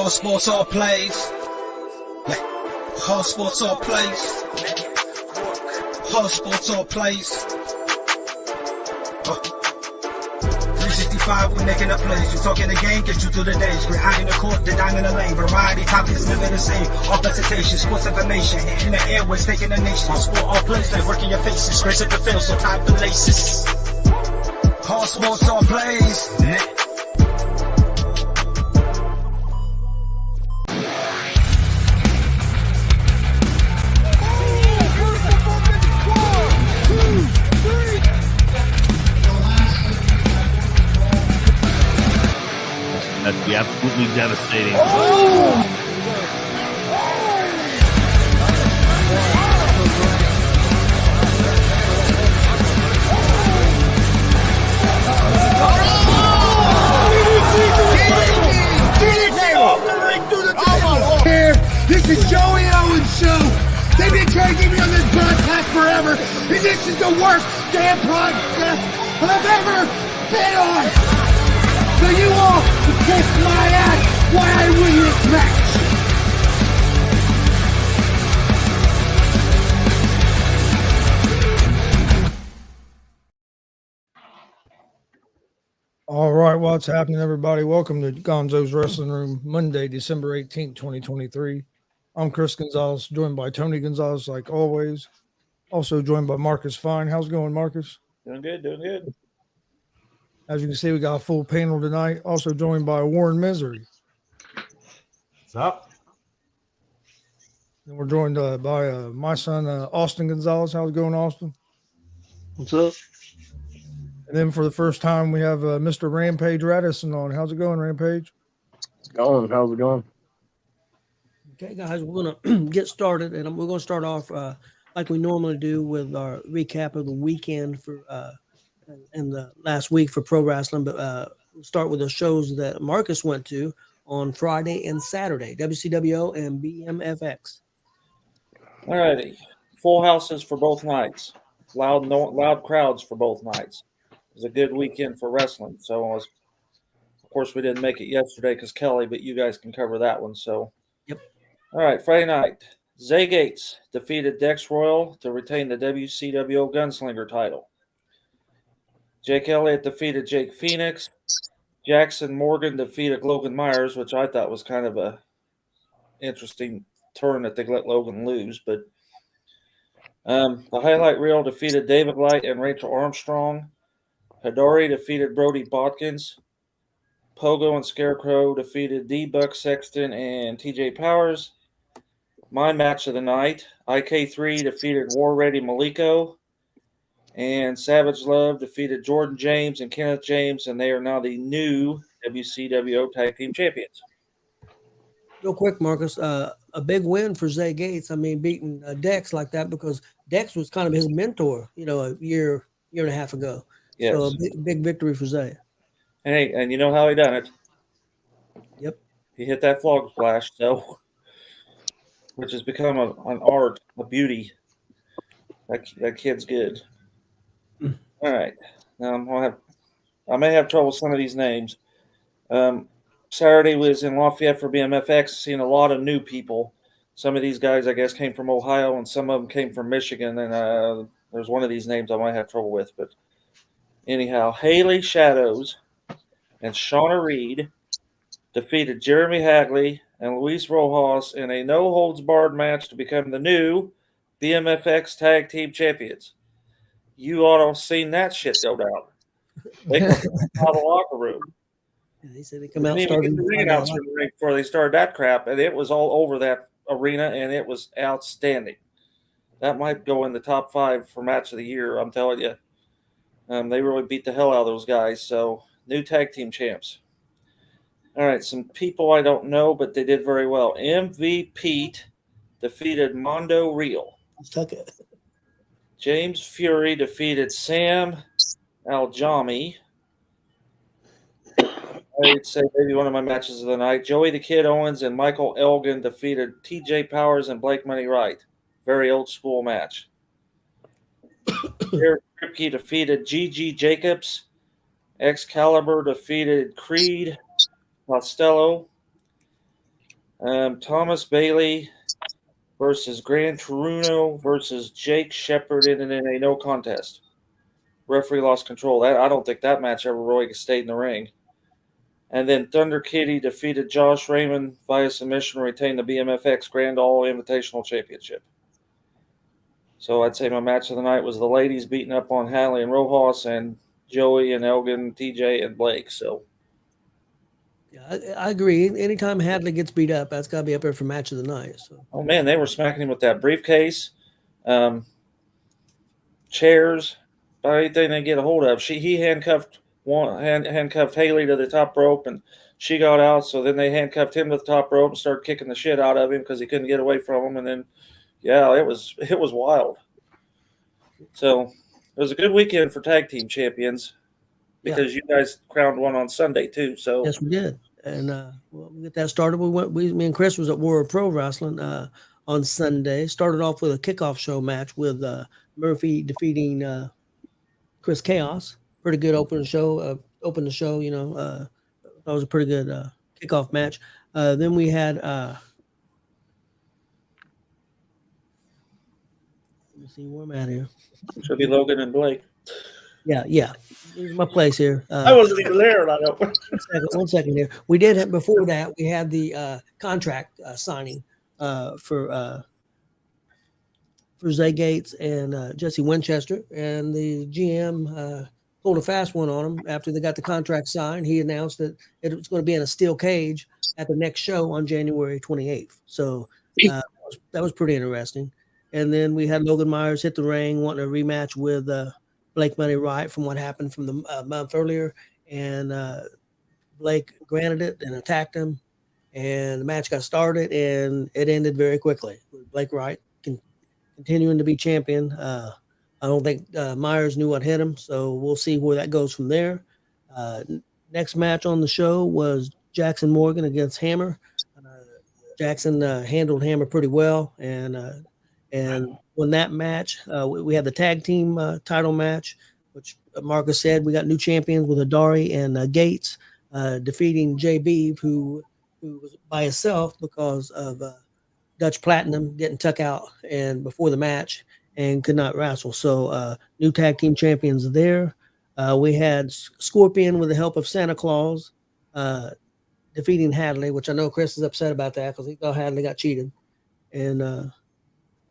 Hard sports all plays. Yeah. Hard sports all plays. Hard sports all plays. 365, we're making up plays. You talking the game, get you through the days. We're high in the court, the dime in the lane. Variety topics, never the same. All presentation, sports information. Hitting the airways, taking the nation. Hard sport all plays, like working your faces. Grace at the field, so tie the laces. Hard sports all plays. That'd be absolutely devastating. This is Joey Owens' show. They've been trying to get me on this broadcast forever, and this is the worst damn podcast I've ever been on. So you all can kiss my ass while I win this match. All right, what's happening, everybody? Welcome to Gonzo'S Wrestling Room, Monday, December 18th, 2023. I'm Chris Gonzales, joined by Tony Gonzales, like always. Also joined by Marcus Fine. How's it going, Marcus? Doing good, doing good. As you can see, we got a full panel tonight. Also joined by Warren Mizery. What's up? And we're joined by my son, Austin Gonzales. How's it going, Austin? What's up? And then for the first time, we have Mr. Rampage Raddison on. How's it going, Rampage? It's going. How's it going? Okay, guys, we're going to get started, and we're going to start off like we normally do with our recap of the weekend for and the last week for pro wrestling. But we'll start with the shows that Marcus went to on Friday and Saturday, WCWO and BMFX. All righty. Full houses for both nights. Loud crowds for both nights. It was a good weekend for wrestling. So, of course, we didn't make it yesterday because Kelly, but you guys can cover that one. So, Yep. All right, Friday night. Zay Gates defeated Dex Royal to retain the WCWO Gunslinger title. Jake Elliott defeated Jake Phoenix. Jackson Morgan defeated Logan Myers, which I thought was kind of a interesting turn that they let Logan lose. But the highlight reel defeated David Light and Rachel Armstrong. Hidori defeated Brody Botkins. Pogo and Scarecrow defeated D-Buck Sexton and TJ Powers. My match of the night, IK3 defeated War Ready Maliko. And Savage Love defeated Jordan James and Kenneth James, and they are now the new WCWO Tag Team Champions. Real quick, Marcus, a big win for Zay Gates. I mean, beating Dex like that because Dex was kind of his mentor, a year and a half ago. Yes. So a big victory for Zay. Hey, and you know how he done it? Yep. He hit that frog splash, which has become an art, a beauty. That kid's good. All right. Now I may have trouble with some of these names. Saturday was in Lafayette for BMFX, seeing a lot of new people. Some of these guys, I guess, came from Ohio, and some of them came from Michigan. And there's one of these names I might have trouble with. But anyhow, Haley Shadows and Shauna Reed defeated Jeremy Hagley and Luis Rojas in a no-holds-barred match to become the new BMFX Tag Team Champions. You ought to have seen that shit go down. They come out of the locker room. Yeah, they said they come out They didn't even get the ring announcer in the ring before they started that crap, and it was all over that arena, and it was outstanding. That might go in the top 5 for match of the year, I'm telling you. They really beat the hell out of those guys, so new tag team champs. All right, some people I don't know, but they did very well. MV Pete defeated Mondo Real. Took it. James Fury defeated Sam Aljami. I'd say maybe one of my matches of the night. Joey the Kid Owens and Michael Elgin defeated TJ Powers and Blake Money Wright. Very old school match. Eric Kripke defeated Gigi Jacobs. Excalibur defeated Creed Costello. Thomas Bailey versus Gran Torino versus Jake Shepard in a no contest. Referee lost control. I don't think that match ever really stayed in the ring. And then Thunder Kitty defeated Josh Raymond via submission to retain the BMFX Grand All Invitational Championship. So I'd say my match of the night was the ladies beating up on Hallie and Rojas and Joey and Elgin, TJ and Blake. So Yeah, I agree. Anytime Hadley gets beat up, that's got to be up there for match of the night. So. oh man, they were smacking him with that briefcase, chairs, about anything they get a hold of. He handcuffed Haley to the top rope, and she got out. So then they handcuffed him to the top rope and started kicking the shit out of him because he couldn't get away from him. And then, yeah, it was wild. So it was a good weekend for tag team champions because you guys crowned one on Sunday too. So yes, we did, and we'll get that started. Me and Chris was at War Pro Wrestling on Sunday. Started off with a kickoff show match with Murphy defeating Chris Chaos. Pretty good opening show. Opened the show, that was a pretty good kickoff match. Then we had. Let me see where I'm at here. Should be Logan and Blake. Yeah. This is my place here. I wasn't even there. I don't. One second here. We did have, before that. We had the contract signing for Zay Gates and Jesse Winchester, and the GM pulled a fast one on him after they got the contract signed. He announced that it was going to be in a steel cage at the next show on January 28th. So that was pretty interesting. And then we had Logan Myers hit the ring wanting a rematch with Blake Money Wright from what happened from the month earlier. And Blake granted it and attacked him. And the match got started, and it ended very quickly. Blake Wright continuing to be champion. I don't think Myers knew what hit him, so we'll see where that goes from there. Next match on the show was Jackson Morgan against Hammer. Jackson handled Hammer pretty well, and won that match. We had the tag team title match, which Marcus said we got new champions with Adari and Gates defeating JB, who was by himself because of Dutch Platinum getting tuck out and before the match and could not wrestle. So new tag team champions there. We had Scorpion with the help of Santa Claus defeating Hadley, which I know Chris is upset about that because he thought Hadley got cheated. And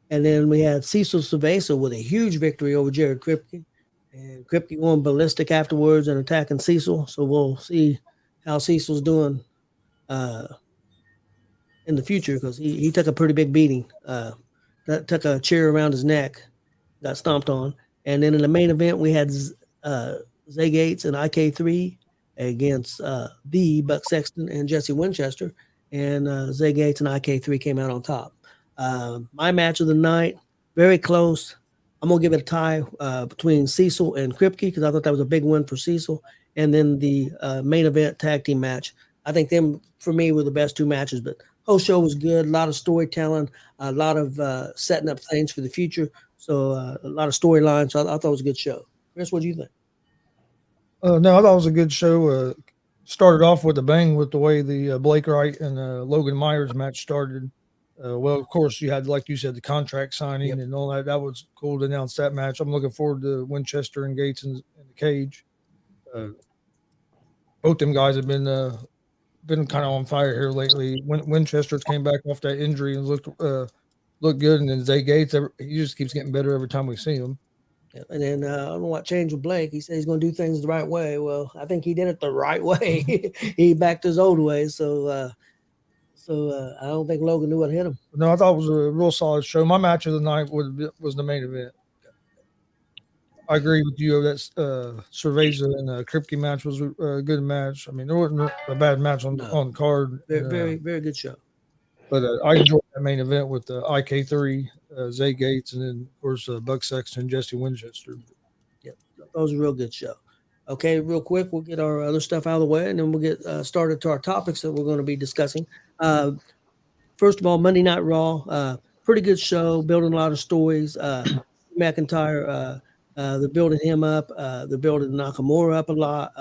then we had Cecil Cerveza with a huge victory over Jared Kripke. And Kripke going ballistic afterwards and attacking Cecil. So we'll see how Cecil's doing in the future because he took a pretty big beating. That took a chair around his neck, got stomped on. And then in the main event, we had Zay Gates and IK3 against the Buck Sexton and Jesse Winchester. And Zay Gates and IK3 came out on top. My match of the night, very close. I'm going to give it a tie between Cecil and Kripke because I thought that was a big win for Cecil. And then the main event tag team match. I think them, for me, were the best two matches. But whole show was good. A lot of storytelling, a lot of setting up things for the future. So a lot of storylines. So I thought it was a good show. Chris, what do you think? No, I thought it was a good show. Started off with a bang with the way the Blake Wright and Logan Myers match started. Well, of course, you had, like you said, the contract signing and all that. That was cool to announce that match. I'm looking forward to Winchester and Gates in the cage. Both them guys have been kind of on fire here lately. Winchester came back off that injury and looked good, and then Zay Gates, he just keeps getting better every time we see him. Yeah, and then I don't know what changed with Blake. He said he's going to do things the right way. Well, I think he did it the right way. He backed his old ways, so I don't think Logan knew what hit him. No, I thought it was a real solid show. My match of the night was the main event. I agree with you. That Cerveza and Kripke match was a good match. I mean, there wasn't a bad match on the card. Very, very good show. But I enjoyed that main event with IK3, Zay Gates, and then, of course, Buck Sexton and Jesse Winchester. Yep, that was a real good show. Okay, real quick, we'll get our other stuff out of the way, and then we'll get started to our topics that we're going to be discussing. First of all, Monday Night Raw, pretty good show, building a lot of stories. McIntyre, they're building him up. They're building Nakamura up a lot.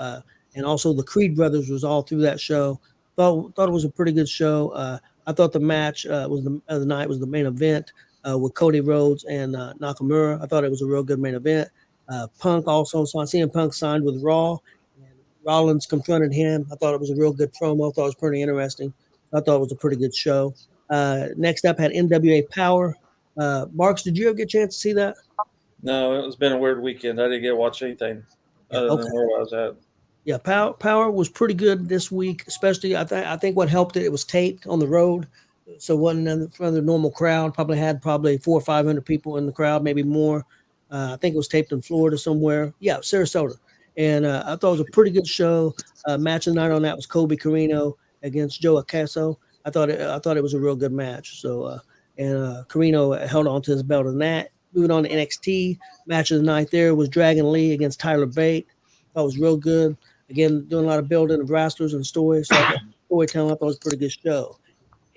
And also the Creed brothers was all through that show. Thought it was a pretty good show. I thought the match was the night was the main event with Cody Rhodes and Nakamura. I thought it was a real good main event. Punk also, so CM Punk signed with Raw, and Rollins confronted him. I thought it was a real good promo. I thought it was pretty interesting. I thought it was a pretty good show. Next up had NWA Power. Marks, did you ever get a chance to see that? No, it's been a weird weekend. I didn't get to watch anything other than where I was at. Yeah, Power was pretty good this week, especially I think what helped it was taped on the road, so it wasn't in front of the normal crowd. Probably had 400 or 500 people in the crowd, maybe more. I think it was taped in Florida somewhere. Yeah, Sarasota, and I thought it was a pretty good show. Match of the night on that was Kobe Carino against Joe Acaso. I thought it was a real good match. So Carino held on to his belt in that. Moving on to NXT, match of the night there was Dragon Lee against Tyler Bate. Thought it was real good. Again, doing a lot of building of wrestlers and stories. So storytelling, I thought it was a pretty good show.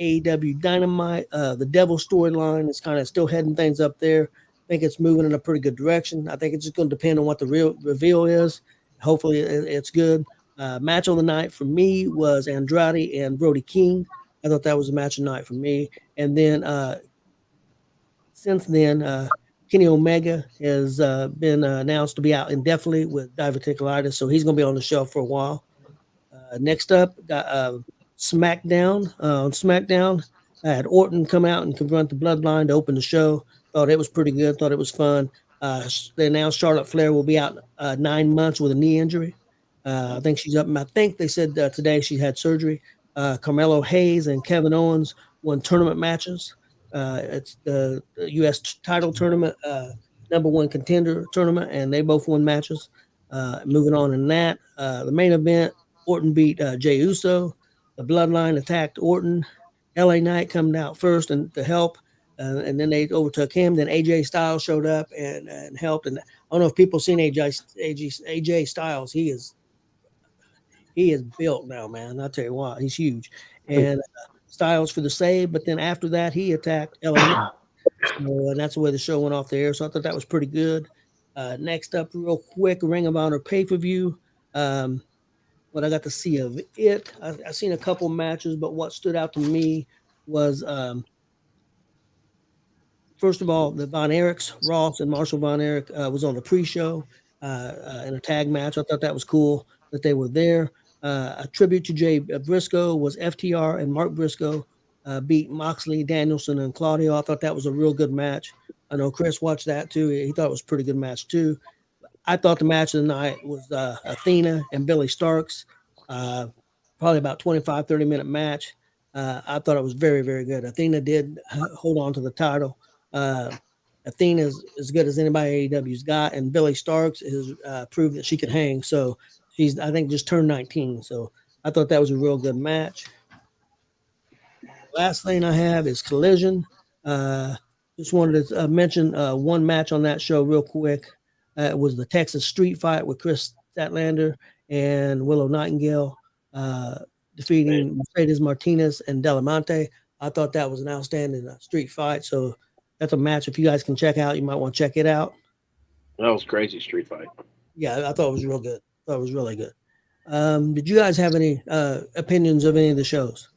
AEW Dynamite, the Devil storyline is kind of still heading things up there. I think it's moving in a pretty good direction. I think it's just going to depend on what the real reveal is. Hopefully, it's good. Match of the night for me was Andrade and Brody King. I thought that was a match of the night for me. And then since then, Kenny Omega has been announced to be out indefinitely with diverticulitis, so he's going to be on the show for a while. Next up, got SmackDown. On SmackDown, I had Orton come out and confront the Bloodline to open the show. Thought it was pretty good. Thought it was fun. They announced Charlotte Flair will be out 9 months with a knee injury. I think she's up. I think they said today she had surgery. Carmelo Hayes and Kevin Owens won tournament matches. It's the U.S. title tournament, number one contender tournament, and they both won matches. Moving on in that, the main event, Orton beat Jey Uso. The Bloodline attacked Orton. LA Knight coming out first and to help, and then they overtook him. Then AJ Styles showed up and helped. And I don't know if people seen AJ Styles. He is built now, man. I'll tell you what, he's huge. And Styles for the save, but then after that, he attacked LA. So, and that's the way the show went off the air. So I thought that was pretty good. Next up, real quick, Ring of Honor pay-per-view. What I got to see of it, I've seen a couple matches, but what stood out to me was, first of all, the Von Erichs, Ross and Marshall Von Erich was on the pre-show in a tag match. I thought that was cool that they were there. A tribute to Jay Briscoe was FTR and Mark Briscoe beat Moxley, Danielson, and Claudio. I thought that was a real good match. I know Chris watched that too. He thought it was a pretty good match too. I thought the match of the night was Athena and Billy Starks. Probably about 25, 30-minute match. I thought it was very, very good. Athena did hold on to the title. Athena is as good as anybody AEW's got, and Billy Starks has proved that she can hang. So she's, I think, just turned 19. So I thought that was a real good match. Last thing I have is Collision. Just wanted to mention one match on that show real quick. It was the Texas Street Fight with Chris Statlander and Willow Nightingale defeating Mercedes Martinez and Delamonte. I thought that was an outstanding street fight. So that's a match if you guys can check out. You might want to check it out. That was crazy street fight. Yeah, I thought it was real good. I thought it was really good. Did you guys have any opinions of any of the shows?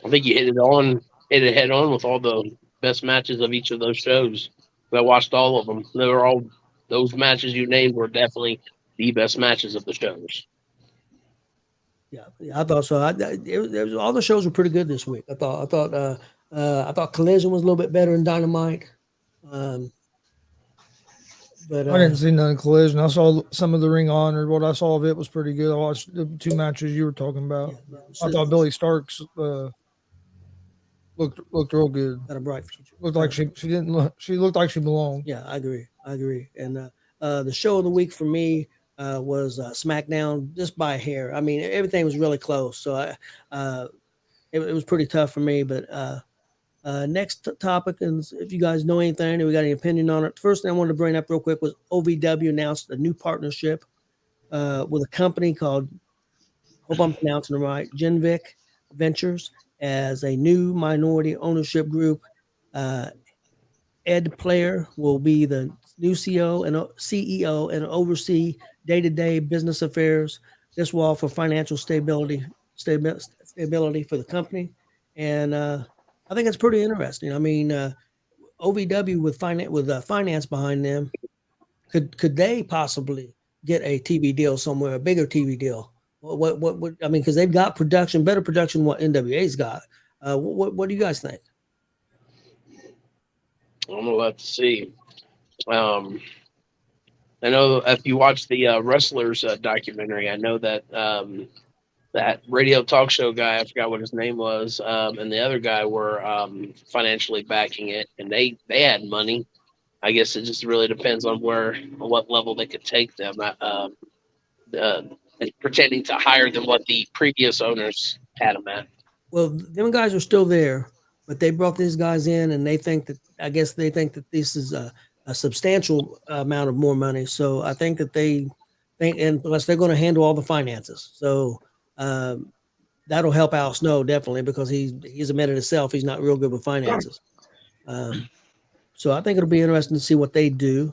I think you hit it head on with all the best matches of each of those shows. I watched all of them. They were all, those matches you named were definitely the best matches of the shows. Yeah, I thought so. All the shows were pretty good this week. I thought Collision was a little bit better than Dynamite. But I didn't see none of Collision. I saw some of the Ring of Honor. What I saw of it was pretty good. I watched the two matches you were talking about. I thought Billy Starks looked real good. Got a bright future. Looked like she didn't look. She looked like she belonged. Yeah, I agree. And the show of the week for me was SmackDown, just by a hair. I mean, everything was really close. So it was pretty tough for me. But next topic, and if you guys know anything or we got any opinion on it, the first thing I wanted to bring up real quick was OVW announced a new partnership with a company called, hope I'm pronouncing it right, Genvic Ventures, as a new minority ownership group. Ed Player will be the new CEO and oversee day-to-day business affairs. This will offer financial stability stability for the company, and I think it's pretty interesting. I mean, OVW with finance behind them, could they possibly get a TV deal somewhere, a bigger TV deal? What I mean, because they've got production, better production than what NWA's got. What do you guys think? I'm gonna have to see. I know if you watch the wrestlers documentary, I know that that radio talk show guy, I forgot what his name was, and the other guy were financially backing it, and they had money. I guess it just really depends on what level they could take them, pretending to higher than what the previous owners had them at. Well, them guys are still there, but they brought these guys in, and they think that this is a substantial amount of more money. So I think that they think, and plus they're going to handle all the finances. So that'll help Al Snow definitely, because he's admitted himself he's not real good with finances. So I think it'll be interesting to see what they do.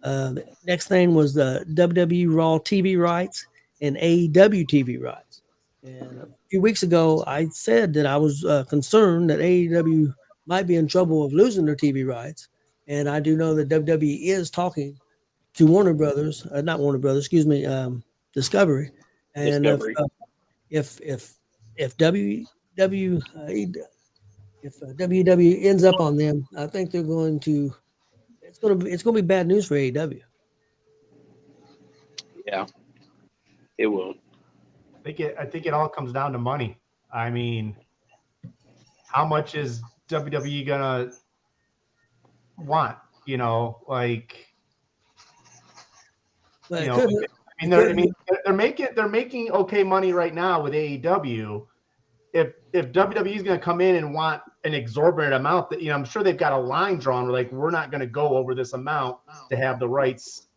The next thing was the WWE Raw TV rights and AEW TV rights. And a few weeks ago, I said that I was concerned that AEW might be in trouble of losing their TV rights. And I do know that WWE is talking to Warner Brothers, not Warner Brothers, excuse me, Discovery. And Discovery. if WWE ends up on them, I think they're going to. It's going to be bad news for AEW. Yeah, it will. I think it all comes down to money. I mean, how much is WWE gonna want? You know, like, But you it know, could- they're making okay money right now with AEW. If WWE is going to come in and want an exorbitant amount, that, you know, I'm sure they've got a line drawn where, like, we're not going to go over this amount to have the rights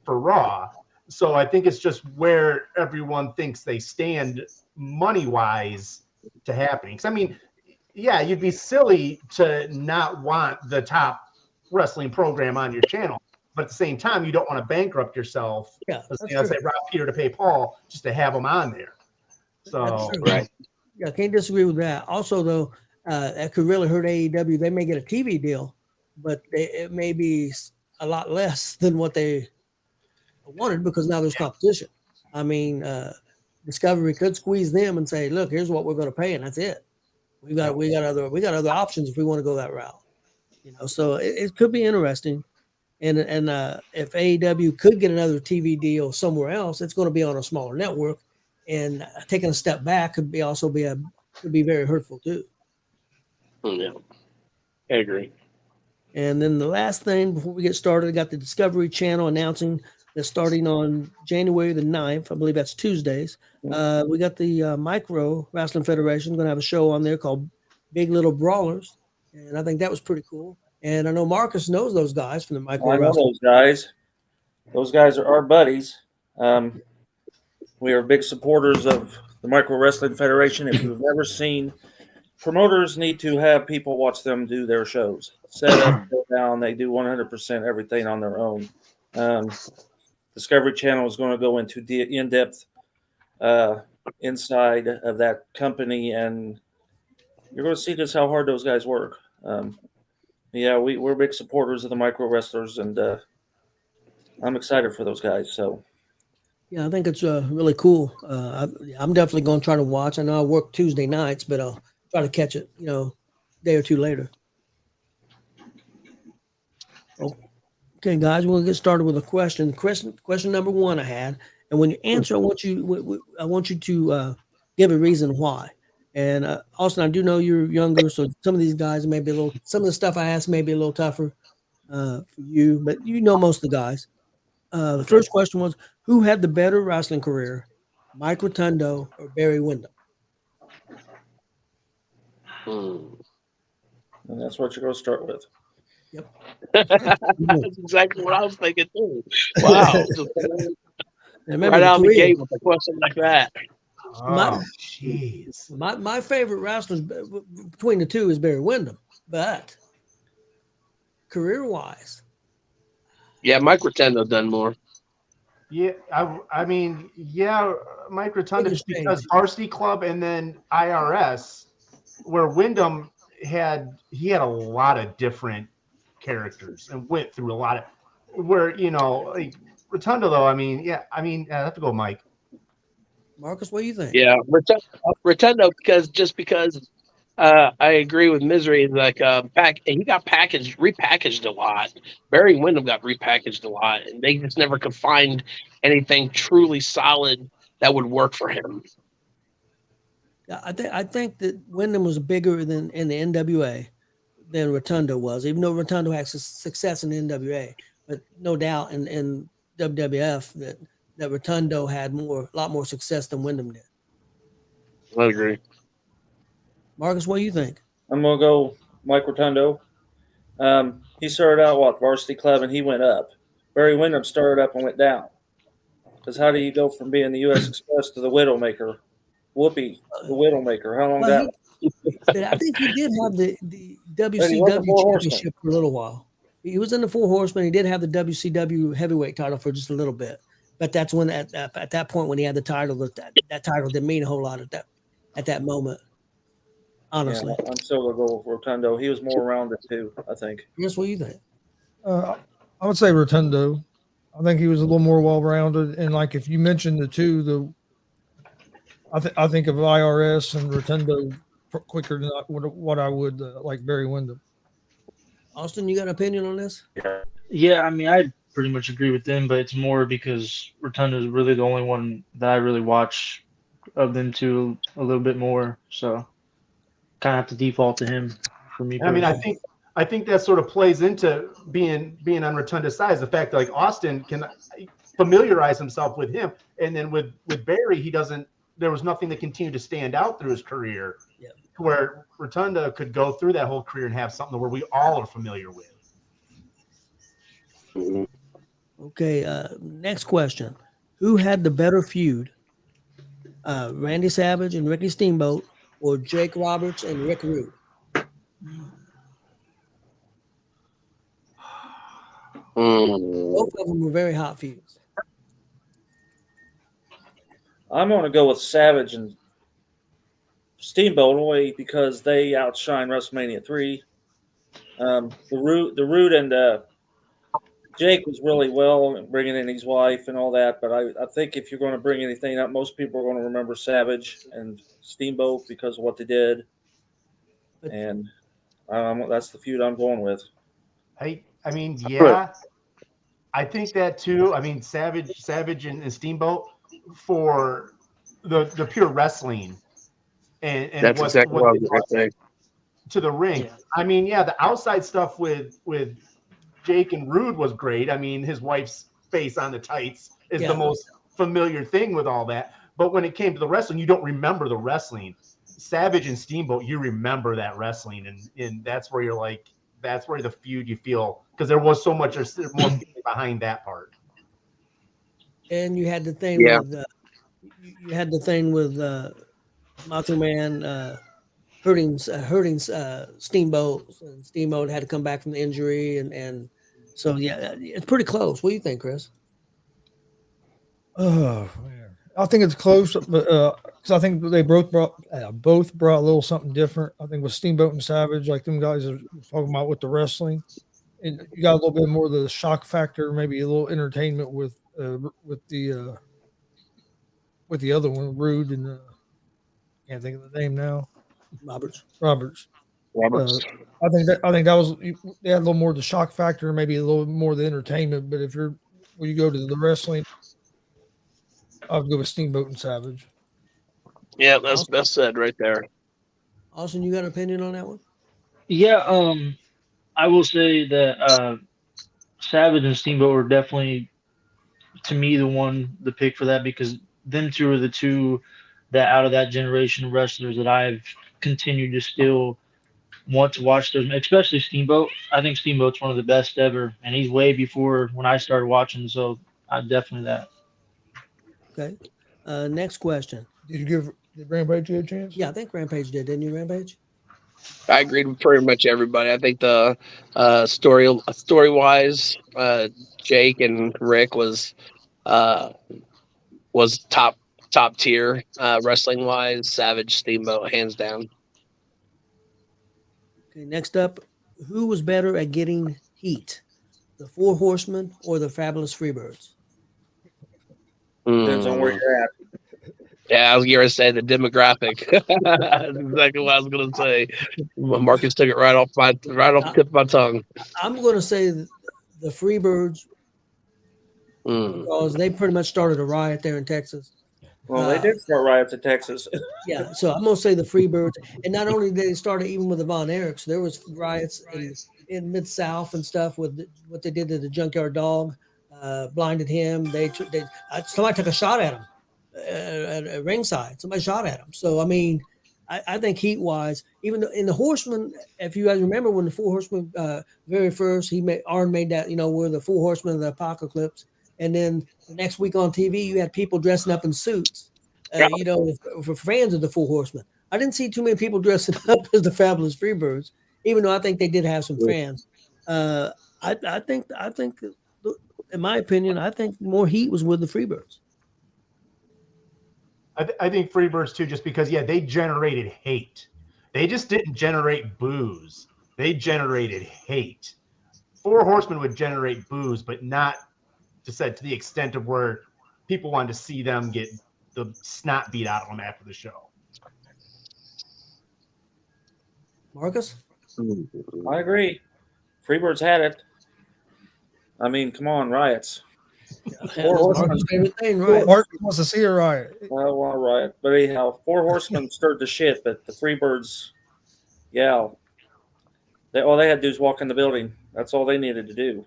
for Raw. So I think it's just where everyone thinks they stand money wise to happening. Because I mean, yeah, you'd be silly to not want the top wrestling program on your channel, but at the same time, you don't want to bankrupt yourself. Yeah, Let's say rob Peter to pay Paul just to have them on there. So Right. Yeah, I can't disagree with that. Also, though, that could really hurt AEW. They may get a TV deal, but it may be a lot less than what they wanted, because now there's competition. I mean, Discovery could squeeze them and say, "Look, here's what we're going to pay, and that's it. We got other options if we want to go that route." You know, so it could be interesting. And if AEW could get another TV deal somewhere else, it's going to be on a smaller network. And taking a step back could be very hurtful too. Yeah, I agree. And then the last thing before we get started, I got the Discovery Channel announcing that starting on January the 9th, I believe that's Tuesdays, we got the Micro Wrestling Federation going to have a show on there called Big Little Brawlers. And I think that was pretty cool. And I know Marcus knows those guys from the Micro I know Wrestling. those guys. Those guys are our buddies. We are big supporters of the Micro Wrestling Federation. If you've never seen, promoters need to have people watch them do their shows. Set up, go down. They do 100% everything on their own. Discovery Channel is going to go into in-depth inside of that company, and you're going to see just how hard those guys work. We're big supporters of the Micro Wrestlers, and I'm excited for those guys. So. Yeah, I think it's really cool. I'm definitely going to try to watch. I know I work Tuesday nights, but I'll try to catch it, a day or two later. Okay, guys, we'll get started with a question. Question number one I had, and when you answer, I want you to give a reason why. And Austin, I do know you're younger, so some of these guys some of the stuff I asked may be a little tougher for you, but you know most of the guys. The first question was, who had the better wrestling career, Mike Rotundo or Barry Windham? And that's what you're going to start with. Yep. That's exactly what I was thinking too. Wow. Right out of the gate with a question like that. oh, jeez. My favorite wrestler between the two is Barry Windham, but career-wise. Yeah, Mike Rotundo done more. Yeah, I mean, yeah, Mike Rotunda Biggest because change. Varsity Club and then IRS, where Wyndham had a lot of different characters and went through a lot of where like Rotunda though. I mean, I have to go, Mike. Marcus, what do you think? Yeah, Rotundo because I agree with Misery. Like he got repackaged a lot. Barry Windham got repackaged a lot, and they just never could find anything truly solid that would work for him. Yeah, I think that Wyndham was bigger than in the NWA than Rotundo was, even though Rotundo had success in the NWA. But no doubt in WWF that Rotundo had a lot more success than Wyndham did. I agree. Marcus, what do you think? I'm gonna go Mike Rotundo. He started out Varsity Club, and he went up. Barry Windham started up and went down. Because how do you go from being the U.S. Express to the Widowmaker? Whoopi, the Widowmaker. How long Well, that? I think he did have the But he was the WCW Four Horsemen. championship for a little while. He was in the Four Horsemen. He did have the WCW heavyweight title for just a little bit. But that's when at that point when he had the title, that title didn't mean a whole lot at that moment. Honestly. Yeah, I'm still gonna go with Rotundo. He was more rounded too, I think. Yes, what do you think? I would say Rotundo. I think he was a little more well-rounded, and like if you mentioned the two, I think of IRS and Rotundo quicker than what I would like Barry Windham. Austin, you got an opinion on this? Yeah, I mean, I pretty much agree with them, but it's more because Rotundo is really the only one that I really watch of them two a little bit more. So kind of have to default to him for me. I mean, personally. I think that sort of plays into being on Rotunda's side is the fact that like Austin can familiarize himself with him, and then with Barry, he doesn't. There was nothing that continued to stand out through his career, where Rotunda could go through that whole career and have something where we all are familiar with. Okay, next question. Who had the better feud? Randy Savage and Ricky Steamboat, or Jake Roberts and Rick Rude? Both of them were very hot feuds. I'm gonna go with Savage and Steamboat only because they outshine WrestleMania 3. The Root and Jake was really well bringing in his wife and all that, but I think if you're going to bring anything up, most people are going to remember Savage and Steamboat because of what they did, and that's the feud I'm going with. I mean, yeah, I think that too. I mean, Savage and Steamboat for the pure wrestling and that's exactly what I was going to say. To the ring. Yeah. I mean, yeah, the outside stuff with Jake and Rude was great. I mean, his wife's face on the tights is the most familiar thing with all that. But when it came to the wrestling, you don't remember the wrestling. Savage and Steamboat, you remember that wrestling, and that's where you're like, that's where the feud you feel because there was so much more behind that part. And you had the thing with you had the thing with Macho Man hurting Steamboat, and Steamboat had to come back from the injury, and so yeah, it's pretty close. What do you think, Chris? Oh man, I think it's close, but because I think they both brought a little something different. I think with Steamboat and Savage, like them guys are talking about with the wrestling, and you got a little bit more of the shock factor, maybe a little entertainment with the other one, Rude and can't think of the name now. Roberts. I think that was they had a little more of the shock factor, maybe a little more of the entertainment. But when you go to the wrestling, I'll go with Steamboat and Savage. Yeah, that's best said right there. Austin, you got an opinion on that one? Yeah, I will say that Savage and Steamboat were definitely, to me, the pick for that because them two are the two that out of that generation of wrestlers that I've continued to still want to watch those, especially Steamboat. I think Steamboat's one of the best ever, and he's way before when I started watching, so I'm definitely that. Okay. Next question. Did Rampage get a chance? Yeah, I think Rampage did. Didn't you, Rampage? I agreed with pretty much everybody. I think the story-wise, Jake and Rick was was top tier wrestling wise. Savage, Steamboat, hands down. Okay, next up, who was better at getting heat, the Four Horsemen or the Fabulous Freebirds? Depends on where you're at. Yeah, I was going to say the demographic. That's exactly what I was going to say. Marcus took it right off the tip of my tongue. I'm going to say the Freebirds because they pretty much started a riot there in Texas. Well, they did start riots in Texas. Yeah, so I'm going to say the Freebirds. And not only did they start it even with the Von Erichs, there was riots in Mid-South and stuff with what they did to the Junkyard Dog, blinded him. Somebody took a shot at him at ringside. Somebody shot at him. So, I mean, I think heat-wise, even in the Horsemen, if you guys remember when the Four Horsemen very first, Arn made that, we're the Four Horsemen of the Apocalypse. And then the next week on TV, you had people dressing up in suits, for fans of the Four Horsemen. I didn't see too many people dressing up as the Fabulous Freebirds, even though I think they did have some fans. I think, in my opinion, I think more heat was with the Freebirds. I think Freebirds too, just because, they generated hate. They just didn't generate booze. They generated hate. Four Horsemen would generate booze, but not to the extent of where people wanted to see them get the snot beat out of them after the show. Marcus? I agree. Freebirds had it. I mean, come on, riots. Marcus' favorite thing, right? Marcus wants to see a riot. Well, riot. But anyhow, Four Horsemen stirred the shit, but the Freebirds, all they had to do is walk in the building. That's all they needed to do.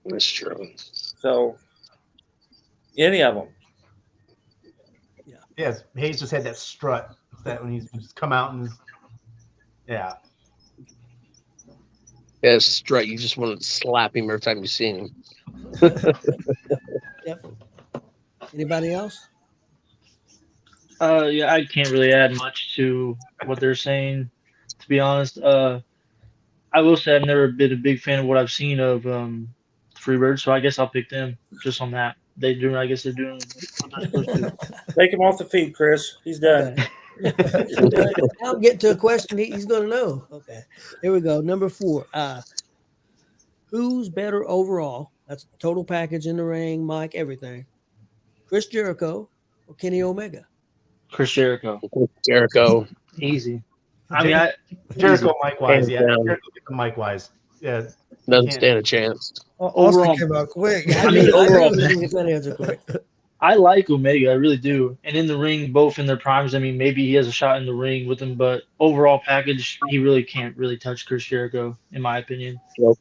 That's true. So, any of them. Yes, Hayes just had that strut that when he's come out and strut. You just want to slap him every time you see him. Yep. Anybody else? I can't really add much to what they're saying, to be honest. I will say I've never been a big fan of what I've seen of Freebirds, so I guess I'll pick them just on that. I guess they're doing what they're supposed to. Take him off the feet, Chris. He's done. I'll get to a question he's going to know. Okay, here we go. Number 4. Who's better overall? That's total package in the ring, mic, everything. Chris Jericho or Kenny Omega? Chris Jericho. Jericho. Easy. I mean, Jericho mic-wise, Jericho mic-wise. Yeah. Doesn't stand a chance. Austin came out quick. Overall, quick. I like Omega, I really do. And in the ring, both in their primes, I mean, maybe he has a shot in the ring with him, but overall package, he really can't really touch Chris Jericho, in my opinion. Nope.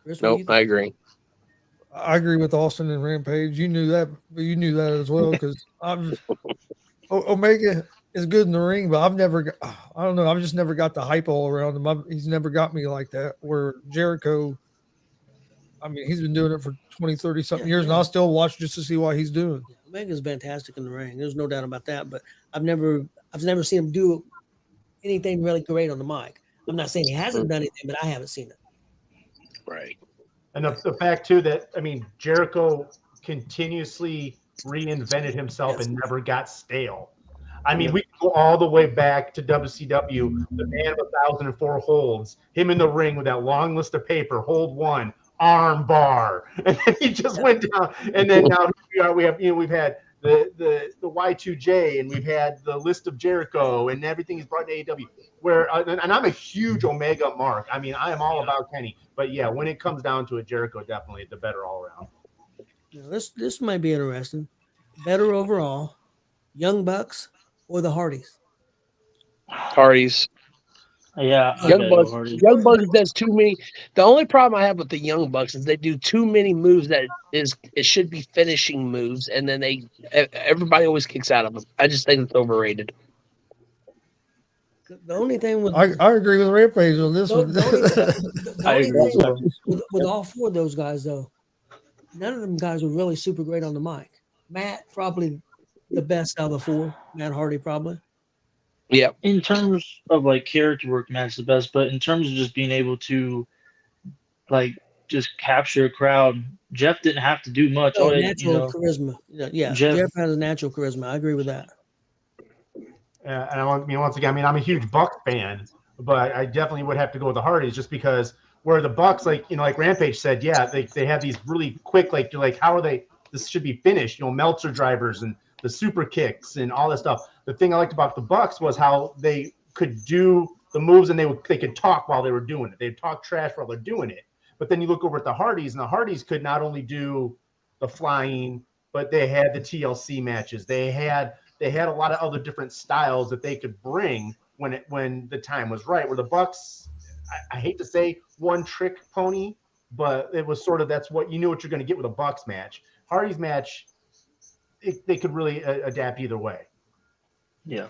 Chris, I agree. I agree with Austin and Rampage. You knew that, but you knew that as well because Omega is good in the ring, but I've just never got the hype all around him. He's never got me like that. Where Jericho, I mean, he's been doing it for 20, 30 something years, and I'll still watch just to see what he's doing. Omega's fantastic in the ring. There's no doubt about that. But I've never seen him do anything really great on the mic. I'm not saying he hasn't done anything, but I haven't seen it. Right. And the fact too that Jericho continuously reinvented himself and never got stale. I mean, we can go all the way back to WCW, the man of 1,004 holds, him in the ring with that long list of paper, hold 1, arm bar, and then he just went down. And then now we've had the Y2J, and we've had the list of Jericho, and everything he's brought to AEW. And I'm a huge Omega mark. I mean, I am all about Kenny, but when it comes down to it, Jericho definitely the better all around. This might be interesting. Better overall, Young Bucks or the Hardys? Hardys. Yeah. Young Bucks does too many. The only problem I have with the Young Bucks is they do too many moves it should be finishing moves, and then everybody always kicks out of them. I just think it's overrated. The only thing with I agree with Rampage on this one. With all 4 of those guys, though, none of them guys were really super great on the mic. Matt probably the best out of the 4. Matt Hardy probably. Yeah. In terms of like character work, Matt's the best, but in terms of just being able to just capture a crowd. Jeff didn't have to do much. Oh, All they, natural charisma. Yeah, Jeff has a natural charisma. I agree with that. And once again, I'm a huge Bucks fan, but I definitely would have to go with the Hardys just because where the Bucks, like Rampage said, yeah, they have these really quick, like, you're like, how are they? This should be finished, Meltzer drivers and the super kicks and all that stuff. The thing I liked about the Bucks was how they could do the moves and they could talk while they were doing it. They'd talk trash while they're doing it. But then you look over at the Hardys, and the Hardys could not only do the flying, but they had the TLC matches. They had a lot of other different styles that they could bring when the time was right. Where the Bucks, I hate to say one trick pony, but it was sort of, that's what you knew what you're going to get with a Bucks match. Hardy's match, they could really adapt either way. Yeah.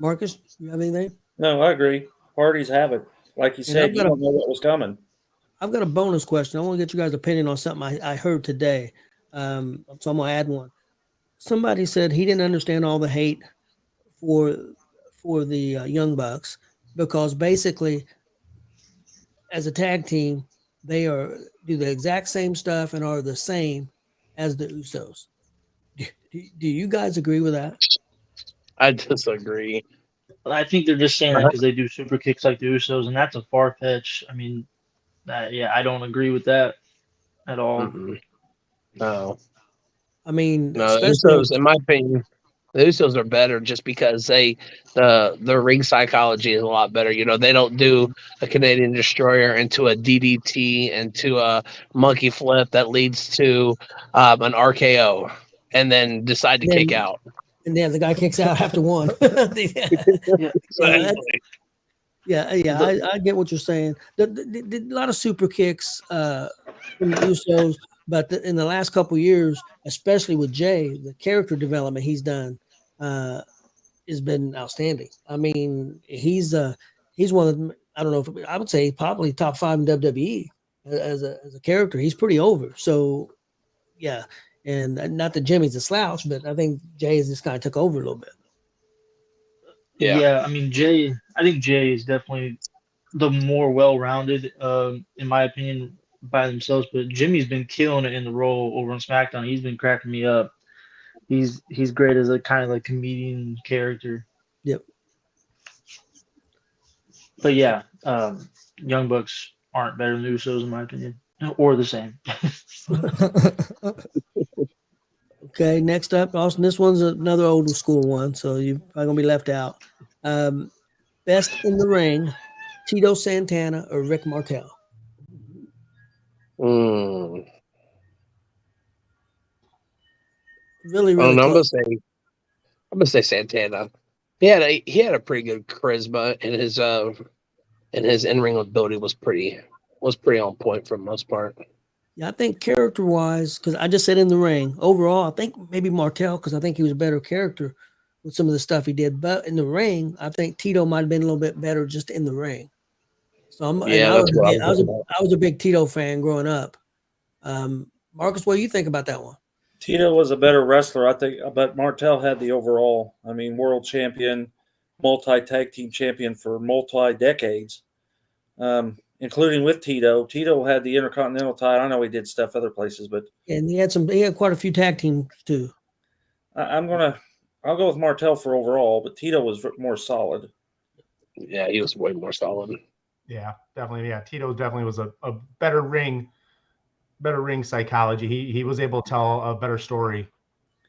Marcus, you have anything? No, I agree. Parties have it. Like you said, you don't know what was coming. I've got a bonus question. I want to get you guys' opinion on something I heard today. So I'm going to add one. Somebody said he didn't understand all the hate for the Young Bucks because basically, as a tag team, they do the exact same stuff and are the same as the Usos. Do you guys agree with that? I disagree. I think they're just saying that because they do super kicks like the Usos, and that's a far fetch. I mean, I don't agree with that at all. Mm-hmm. No. I mean, no, the Usos, in my opinion, the Usos are better just because the ring psychology is a lot better. They don't do a Canadian Destroyer into a DDT into a monkey flip that leads to an RKO and then decide to kick out. And then the guy kicks out after one. I get what you're saying. A lot of super kicks from the Usos, but in the last couple of years, especially with Jay, the character development he's done has been outstanding. I mean, he's one of them. I don't know if I would say probably top 5 in WWE as a character. He's pretty over. So, yeah. And not that Jimmy's a slouch, but I think Jay has just kind of took over a little bit. Yeah. I mean, I think Jay is definitely the more well-rounded, in my opinion, by themselves. But Jimmy's been killing it in the role over on SmackDown. He's been cracking me up. He's great as a kind of like comedian character. Yep. But yeah, Young Bucks aren't better than Usos in my opinion, or the same. Okay, next up, Austin. This one's another old school one, so you're probably gonna be left out. Best in the ring, Tito Santana or Rick Martel? Mm. Really I'm close. gonna say Santana. He had a pretty good charisma, and his in-ring ability was pretty on point for the most part. Yeah, I think character-wise, because I just said in the ring. Overall, I think maybe Martel, because I think he was a better character with some of the stuff he did. But in the ring, I think Tito might have been a little bit better just in the ring. So I was a big Tito fan growing up. Marcus, what do you think about that one? Tito was a better wrestler, I think, but Martel had the overall. I mean, world champion, multi-tag team champion for multi-decades. Including with Tito. Tito had the Intercontinental title. I know he did stuff other places, but and he had quite a few tag teams too. I'll go with Martel for overall, but Tito was more solid. Yeah, he was way more solid. Yeah, definitely. Yeah, Tito definitely was a better ring psychology. He was able to tell a better story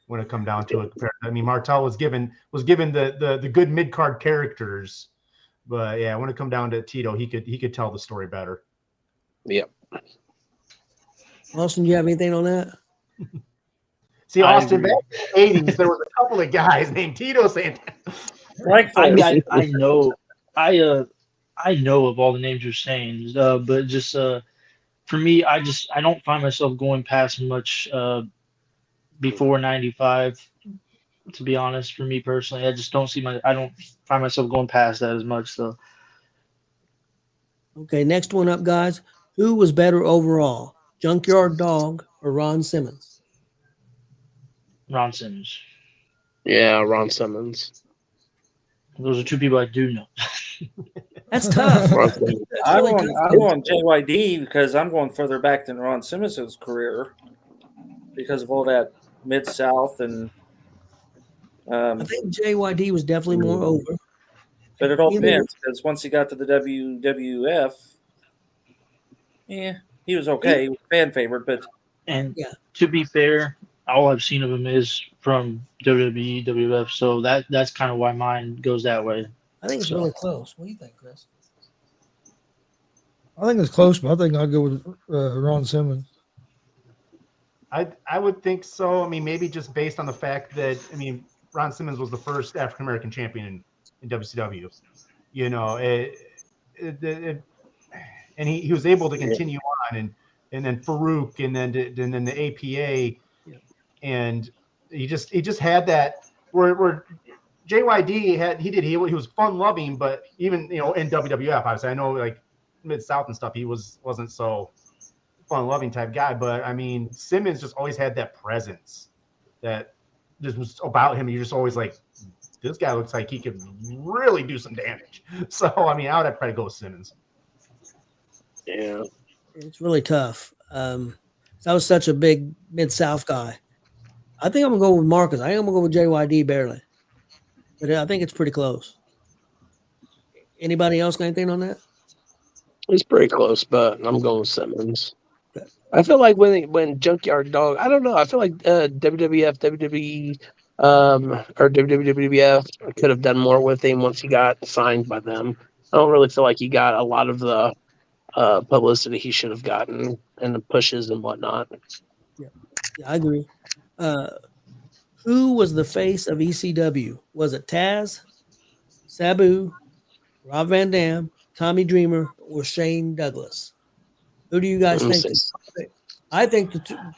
when it come down to it. I mean, Martel was given the good mid card characters. But yeah, when it come down to Tito, he could tell the story better. Yep. Austin, do you have anything on that? See, Austin, back in the 80s, there was a couple of guys named Tito Santana. I know of all the names you're saying, but just for me, I don't find myself going past much before 95. To be honest, for me personally, I just don't find myself going past that as much. So, okay, next one up, guys. Who was better overall, Junkyard Dog or Ron Simmons? Ron Simmons. Yeah, Ron Simmons. Those are two people I do know. That's tough. Ron That's Simmons. I'm really on, tough. I'm on JYD because I'm going further back than Ron Simmons' career because of all that Mid South and. I think JYD was definitely more over. But it all Either- depends because once he got to the WWF, yeah, he was okay. He was fan favorite, but And Yeah. to be fair, all I've seen of him is from WWE, WWF, so that's kind of why mine goes that way. I think it's really close. What do you think, Chris? I think it's close, but I think I'll go with Ron Simmons. I would think so. I mean, maybe just based on the fact that Ron Simmons was the first African American champion in WCW. You know, and he was able to continue on, and then Farouk, and then the APA, and he just had that where JYD he was fun loving, but even in WWF, obviously I know like Mid South and stuff, he wasn't so fun loving type guy, but I mean Simmons just always had that presence that just was about him. You're just always like, this guy looks like he could really do some damage. So I mean, I would probably go with Simmons. Yeah. It's really tough. I was such a big Mid South guy. I think I'm gonna go with Marcus. I think I'm gonna go with JYD barely, but I think it's pretty close. Anybody else got anything on that? It's pretty close, but I'm going with Simmons. I feel like when Junkyard Dog, I don't know. I feel like WWF, WWE, or WWF could have done more with him once he got signed by them. I don't really feel like he got a lot of the publicity he should have gotten and the pushes and whatnot. Yeah, I agree. Who was the face of ECW? Was it Taz, Sabu, Rob Van Dam, Tommy Dreamer, or Shane Douglas? Who do you guys think? I think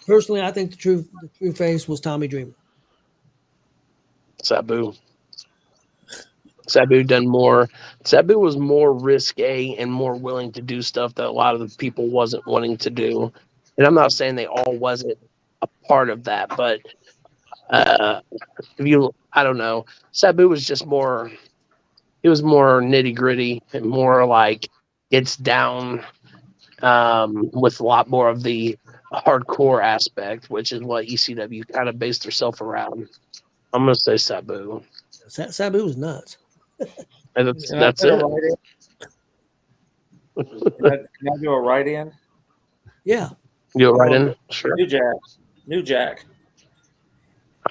personally, I think the true face was Tommy Dreamer. Sabu. Sabu done more. Sabu was more risque and more willing to do stuff that a lot of the people wasn't wanting to do. And I'm not saying they all wasn't a part of that, but I don't know. Sabu was just more. It was more nitty gritty and more like it's down with a lot more of the hardcore aspect, which is what ECW kind of based herself around. I'm gonna say Sabu. Sabu was nuts. And that's it. Can I do a right in? Yeah. You go right in? Sure. New Jack.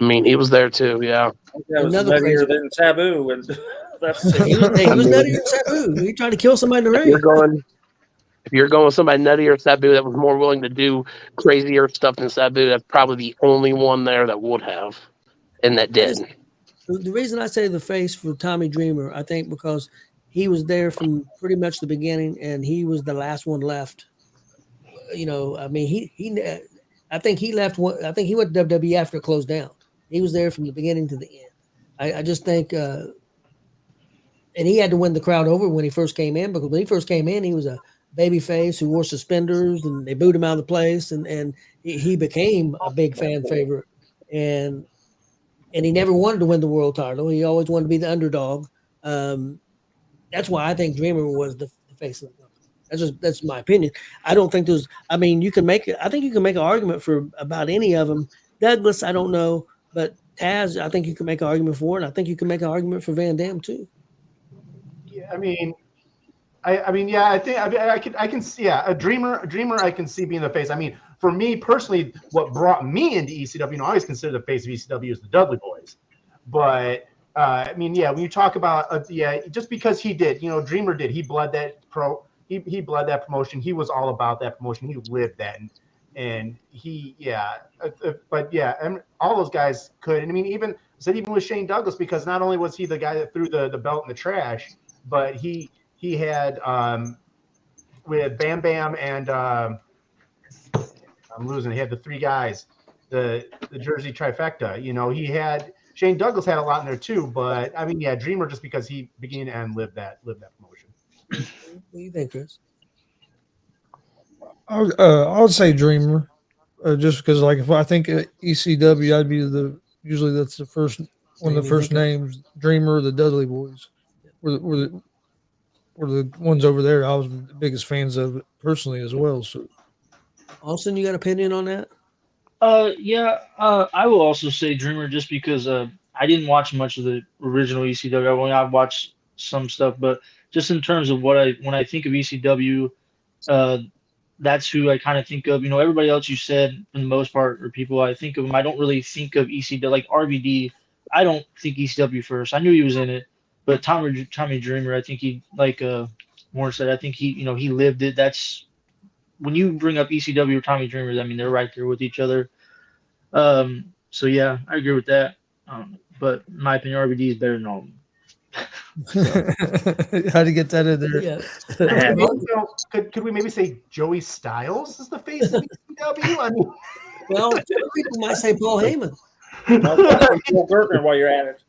I mean, he was there too. Yeah. That was Another nuttier crazy- than Sabu, and that's He was nuttier than Sabu. He tried to kill somebody in the ring. If you're going with somebody nutty or Sabu that was more willing to do crazier stuff than Sabu, that's probably the only one there that would have, and that did. The reason I say the face for Tommy Dreamer, I think because he was there from pretty much the beginning, and he was the last one left. I mean, I think he left. I think he went to WWE after it closed down. He was there from the beginning to the end. I just think, and he had to win the crowd over when he first came in, because when he first came in, he was a baby face who wore suspenders, and they booed him out of the place, and he became a big fan favorite, and he never wanted to win the world title. He always wanted to be the underdog. That's why I think Dreamer was the face of the company. That's my opinion. I don't think there's. I mean, I think you can make an argument for about any of them. Douglas, I don't know, but Taz, I think you can make an argument for, and I think you can make an argument for Van Dam too. Yeah, I can see a Dreamer I can see being the face. I mean, for me personally, what brought me into ECW, I always consider the face of ECW is the Dudley Boys. But when you talk about just because he did, Dreamer did, he bled that he bled that promotion. He was all about that promotion. He lived that, and all those guys could. And I mean, even with Shane Douglas, because not only was he the guy that threw the belt in the trash, but he had with Bam Bam and he had the three guys, the Jersey trifecta. He had Shane Douglas had a lot in there too, but I mean, Dreamer just because he began and lived that promotion. What do you think, Chris? I would say Dreamer, just because if I think ECW, I'd be usually that's the first one of the first names. Dreamer, the Dudley Boys, were were the ones over there I was the biggest fans of personally as well. So Austin, you got an opinion on that? I will also say Dreamer just because I didn't watch much of the original ECW. I've watched some stuff, but just in terms of when I think of ECW, uh, that's who I kind of think of. Everybody else you said for the most part are people I think of them. I don't really think of ECW like RVD. I don't think ECW first. I knew he was in it, but Tommy Dreamer, I think he Warren said, I think he lived it. That's when you bring up ECW or Tommy Dreamer, I mean they're right there with each other. So yeah, I agree with that. But in my opinion, RVD is better than all of them. How to get that in there? Yeah. Could we maybe say Joey Styles is the face of ECW? I mean, Well, people might say Paul Heyman. Joe Gertner while you're at it.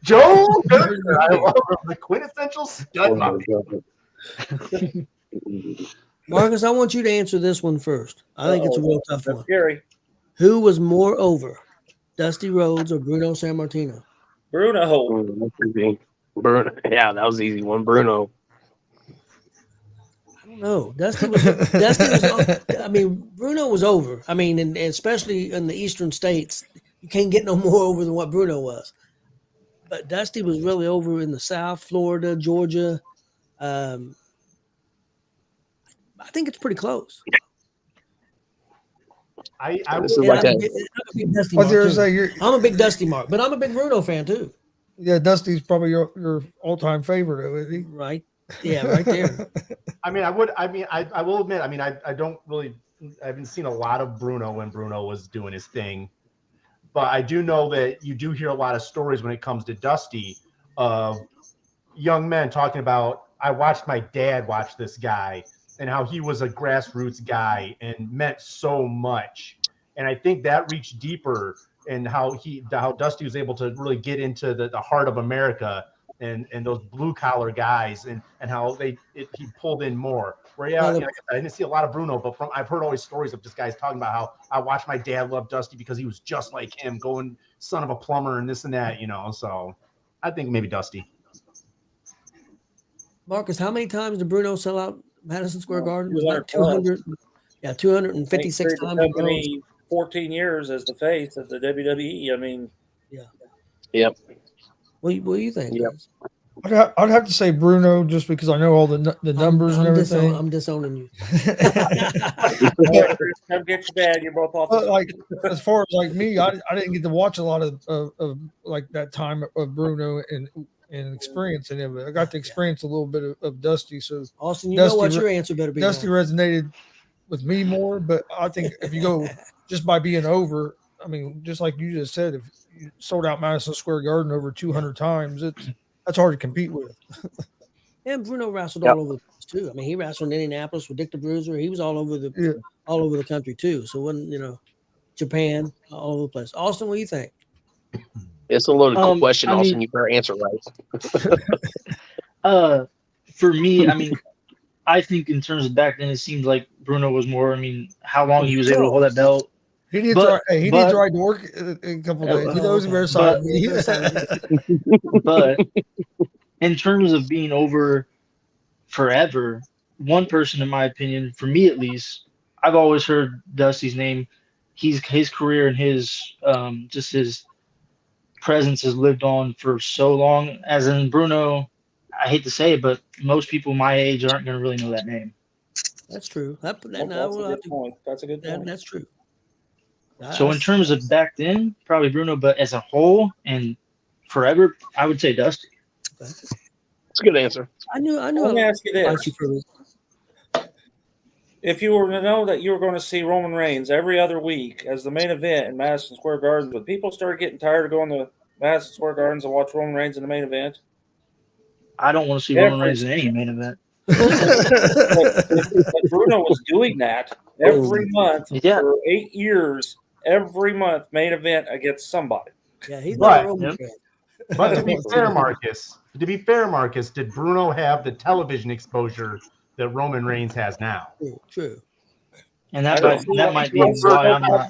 Joe Gertner, I love him, the quintessential stud muffin. Marcus, I want you to answer this one first. I think it's a real tough That's one. scary. Who was more over, Dusty Rhodes or Bruno Sammartino? Bruno. Bruno. Yeah, that was an easy one. Bruno. I don't know. Dusty was. I mean, Bruno was over. I mean, and especially in the eastern states, you can't get no more over than what Bruno was. But Dusty was really over in the South, Florida, Georgia. I think it's pretty close. I'm I'm a big Dusty Mark, too. I'm a big Dusty Mark, but I'm a big Bruno fan too. Yeah, Dusty's probably your all-time favorite, isn't he? Right. Yeah, right there. I will admit, I don't really, I haven't seen a lot of Bruno when Bruno was doing his thing, but I do know that you do hear a lot of stories when it comes to Dusty of young men talking about, I watched my dad watch this guy and how he was a grassroots guy and meant so much. And I think that reached deeper and how Dusty was able to really get into the heart of America and those blue collar guys and how he pulled in more. Where I didn't see a lot of Bruno, but I've heard always stories of just guys talking about how I watched my dad love Dusty because he was just like him, going son of a plumber and this and that, So I think maybe Dusty. Marcus, how many times did Bruno sell out Madison Square Garden? It was like 200. 200. Yeah, 256 times. 14 years as the face of the WWE. I mean, yeah. Yep. What do you think? Yep. I'd have to say Bruno just because I know all the numbers and everything. I'm disowning you. Come get your dad. You're both off. Like as far as like me, I didn't get to watch a lot of like that time of Bruno and experiencing it. I got to experience a little bit of Dusty. So Austin, you know what your answer better be. Dusty resonated with me more, but I think if you go just by being over, I mean, just like you just said, if you sold out Madison Square Garden over 200 times, that's hard to compete with. And Bruno wrestled all over the place too. I mean, he wrestled in Indianapolis with Dick the Bruiser. He was all over the country too. So when Japan, all over the place. Austin, what do you think? It's a loaded question, Austin. You better answer right. For me, I mean, I think in terms of back then, it seemed like Bruno was more. I mean, how long he was able to hold that belt. He needs to ride to work in a couple of days. He knows very side. But in terms of being over forever, one person, in my opinion, for me at least, I've always heard Dusty's name. His career and his just his presence has lived on for so long. As in Bruno, I hate to say it, but most people my age aren't going to really know that name. That's true. That's a good point. That's true. So in terms of back then, probably Bruno, but as a whole and forever, I would say Dusty. That's a good answer. I knew. Let me ask you this: if you were to know that you were going to see Roman Reigns every other week as the main event in Madison Square Garden, would people start getting tired of going to Madison Square Gardens and watch Roman Reigns in the main event? I don't want to see Roman Reigns in any main event. But Bruno was doing that every month for 8 years. Every month, main event against somebody. Yeah, he's not Roman. But to be fair, Marcus, did Bruno have the television exposure that Roman Reigns has now? True. And that might be why I'm not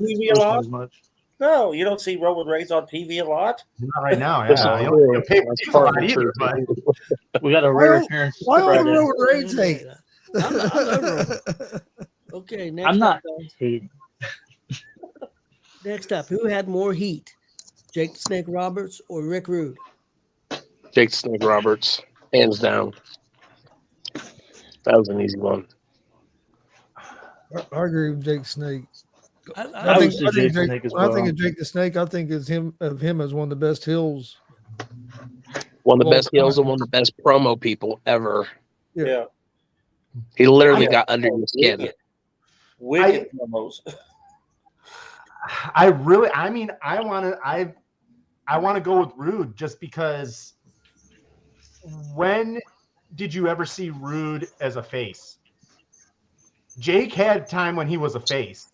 as much. No, you don't see Roman Reigns on TV a lot. Not right now. That's Yeah, not you true. don't pay That's a part of lot the either. truth. But We got a rare appearance Why all the Friday. Roman Reigns hate? I love Roman. Okay, next I'm not up, guys. hating. Next up, who had more heat? Jake the Snake Roberts or Rick Rude? Jake the Snake Roberts, hands down. That was an easy one. I agree with Jake Snake. I would say Jake the Snake as when I think well. of Jake the Snake, I think of him as one of the best heels. One of the Well, best heels and one of the best promo people ever. Yeah. He literally got under your skin. Wicked promos. I want to go with Rude just because. When did you ever see Rude as a face? Jake had time when he was a face.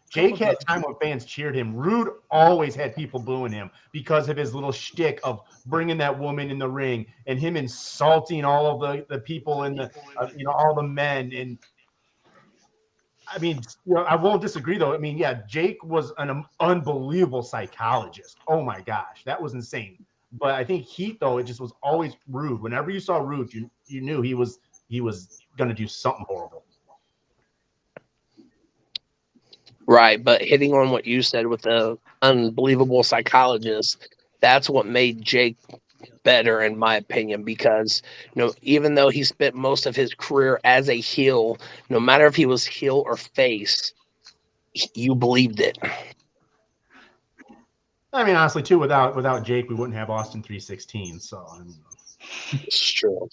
Jake had time when fans cheered him. Rude always had people booing him because of his little shtick of bringing that woman in the ring and him insulting all of the people in the, all the men. And I mean, I won't disagree though. I mean, yeah, Jake was an unbelievable psychologist. Oh my gosh, that was insane. But I think Heat though, it just was always Rude. Whenever you saw Rude, you knew he was going to do something horrible. Right, but hitting on what you said with the unbelievable psychologist, that's what made Jake better, in my opinion, because even though he spent most of his career as a heel, no matter if he was heel or face, you believed it. I mean, honestly, too, without Jake, we wouldn't have Austin 316. So I mean, It's true.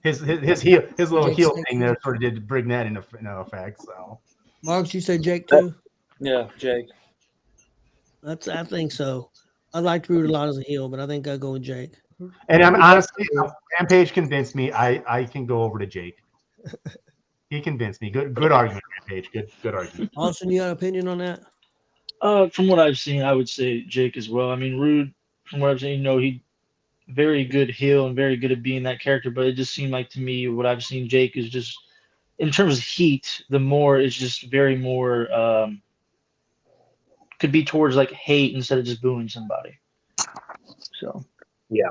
his little heel thing there sort of did bring that into effect. So, Marks, you say Jake too? Yeah, Jake. I think so. I liked Rude a lot as a heel, but I think I'll go with Jake. and I'm honestly, Rampage convinced me. I can go over to Jake. He convinced me. Good argument, Rampage. Good argument. Austin, you got an opinion on that? From what I've seen, I would say Jake as well. I mean, Rude, from what I've seen, he very good heel and very good at being that character. But it just seemed like to me, what I've seen, Jake is just, in terms of heat, the more is just very more could be towards like hate instead of just booing somebody. So yeah,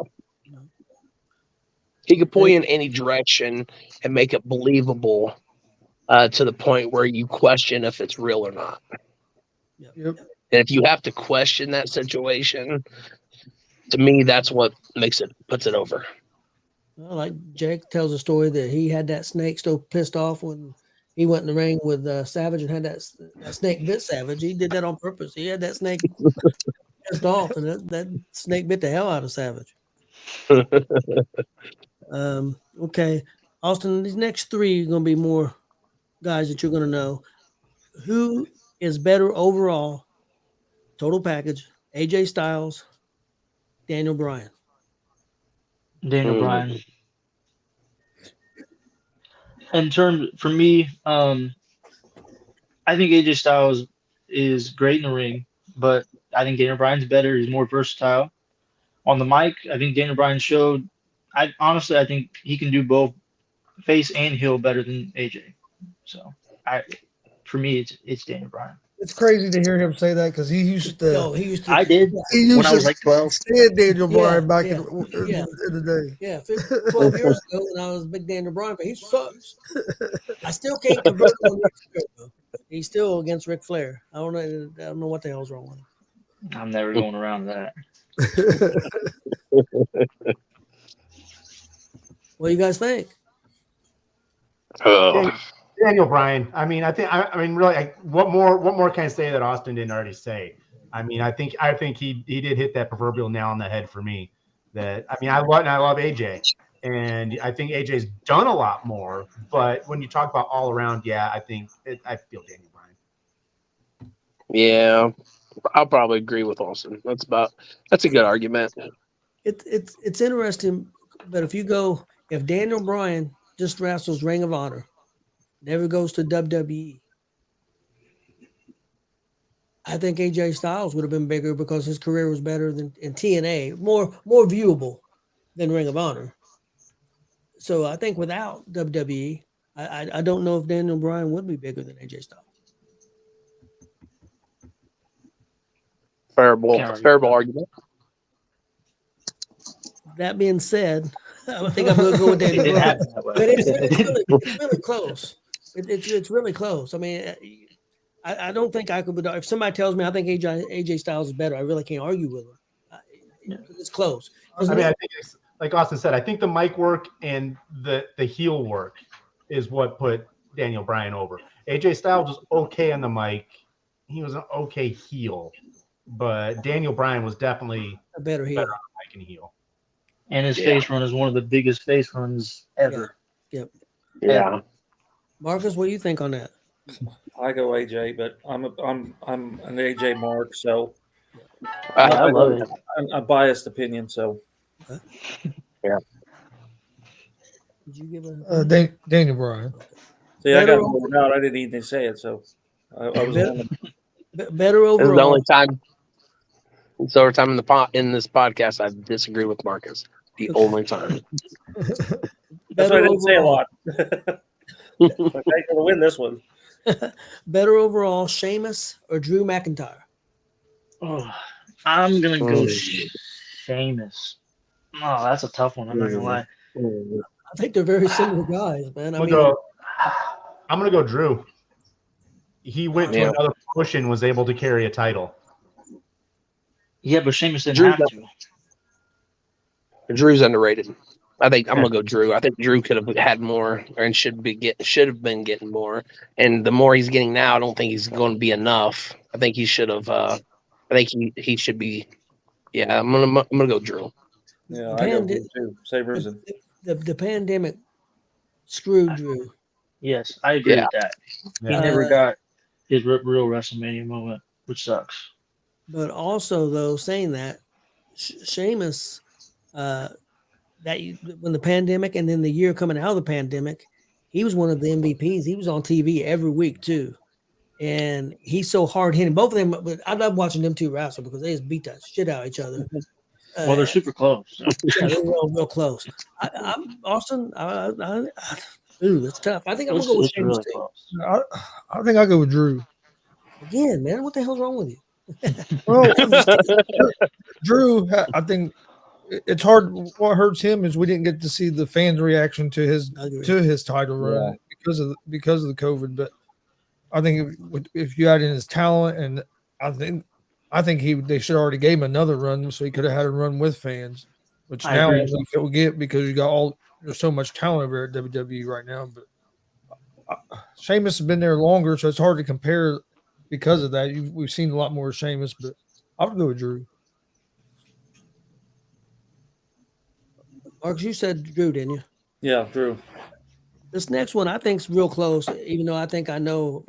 he could pull you in any direction and make it believable to the point where you question if it's real or not. Yep. And if you have to question that situation, to me, that's what puts it over. Well, like Jake tells a story that he had that snake still pissed off when he went in the ring with Savage and had that snake bit Savage. He did that on purpose. He had that snake pissed off, and that snake bit the hell out of Savage. Okay, Austin, these next three are going to be more guys that you're going to know. Who is better overall, total package? AJ Styles, Daniel Bryan. Daniel Bryan. In terms, for me, I think AJ Styles is great in the ring, but I think Daniel Bryan's better. He's more versatile. On the mic, I think Daniel Bryan showed. I think he can do both face and heel better than AJ. So, for me, it's Daniel Bryan. It's crazy to hear him say that because he used to. I did when I was like 12. Stand Daniel Bryan back in the day. Yeah, 12 years ago when I was a big Daniel Bryan, but he sucks. I still can't convert him on Ric Flair. He's still against Ric Flair. I don't know what the hell's wrong with him. I'm never going around that. What do you guys think? Daniel Bryan. I mean, really, what more can I say that Austin didn't already say? I mean, I think he did hit that proverbial nail on the head for me. I love AJ, and I think AJ's done a lot more. But when you talk about all around, yeah, I feel Daniel Bryan. Yeah, I'll probably agree with Austin. That's a good argument. It's interesting, but if Daniel Bryan just wrestles Ring of Honor, never goes to WWE, I think AJ Styles would have been bigger because his career was better than in TNA, more viewable than Ring of Honor. So I think without WWE, I don't know if Daniel Bryan would be bigger than AJ Styles. Fair argument. That being said, I think I'm going to go with Daniel It Bryan. happened that way. But it's really close. It's really close. I mean, I don't think I could. If somebody tells me I think AJ Styles is better, I really can't argue with them. It's close. I mean, I think it's like Austin said. I think the mic work and the heel work is what put Daniel Bryan over. AJ Styles was okay on the mic. He was an okay heel, but Daniel Bryan was definitely a better heel. Better on the mic and heel. And his face run is one of the biggest face runs ever. Yep. Yeah. Marcus, what do you think on that? I go AJ, but I'm an AJ mark, so I love it. I'm a biased opinion. So Yeah. Did you give a Daniel Bryan. see, I got moved out. I didn't even say it, so I was on better This is the overall? only time. It's the only time in this podcast I disagree with Marcus. The only time. That's why I didn't say a lot. I'm going to win this one. Better overall, Sheamus or Drew McIntyre? Oh, I'm gonna go Sheamus. Oh, that's a tough one. I'm not gonna lie. I think they're very similar guys, man. I'm gonna go Drew. He went to another push and was able to carry a title. Yeah, but Sheamus didn't have to. Drew's underrated. I think I'm gonna go Drew. I think Drew could have had more and should have been getting more. And the more he's getting now, I don't think he's going to be enough. I think he should have. I think he should be. Yeah, I'm gonna go Drew. Yeah, I go Drew too. Same reason. The pandemic screwed Drew. Yes, I agree with that. Yeah. He never got his real WrestleMania moment, which sucks. But also, though, saying that, Sheamus, when the pandemic and then the year coming out of the pandemic, he was one of the MVPs. He was on TV every week too, and he's so hard hitting. Both of them, but I love watching them two wrestle because they just beat that shit out of each other. Well, they're super close. Yeah, they're real close. I'm Austin. It's tough. I think I'm gonna go with Sheamus really too. close. I think I'll go with Drew. Again, man, what the hell's wrong with you? Well, Drew, I think it's hard. What hurts him is we didn't get to see the fans' reaction to his title run because of the COVID. But I think if you add in his talent, and I think they should already gave him another run so he could have had a run with fans, which now I think it will get because there's so much talent over at WWE right now. But Sheamus has been there longer, so it's hard to compare. Because of that, we've seen a lot more of Sheamus, but I would go with Drew. Marcus, you said Drew, didn't you? Yeah, Drew. This next one I think is real close, even though I think I know,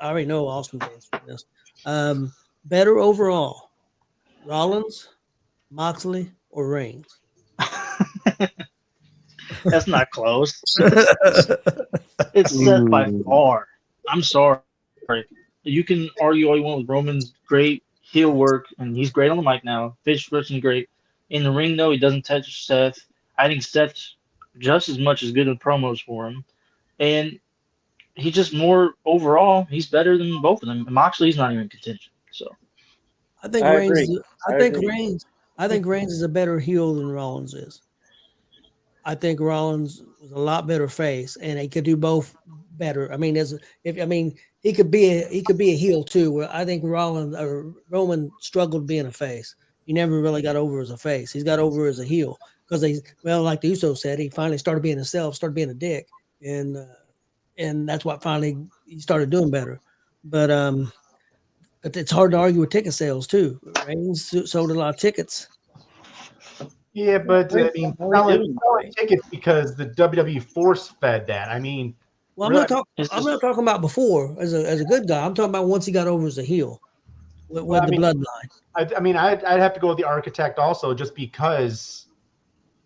I already know Austin's answer to this. Better overall, Rollins, Moxley, or Reigns? That's not close. It's set by far. I'm sorry. You can argue all you want with Roman's great heel work, and he's great on the mic now. Fish Richard's great. In the ring, though, he doesn't touch Seth. I think Seth's just as much as good in promos for him. And he just more overall, he's better than both of them. And Moxley's not even in contention. So I think Reigns is a better heel than Rollins is. I think Rollins was a lot better face, and he could do both better. I mean, he could be a heel too. Where I think Roman struggled being a face. He never really got over as a face. He's got over as a heel because like the Usos said, he finally started being himself, started being a dick, and that's what finally he started doing better. But it's hard to argue with ticket sales too. Reigns sold a lot of tickets. Yeah, but I mean, selling tickets because the WWE force fed that. I mean, well, I'm not talking about before as a good guy. I'm talking about once he got over as a heel with the bloodline. I'd have to go with the Architect also, just because,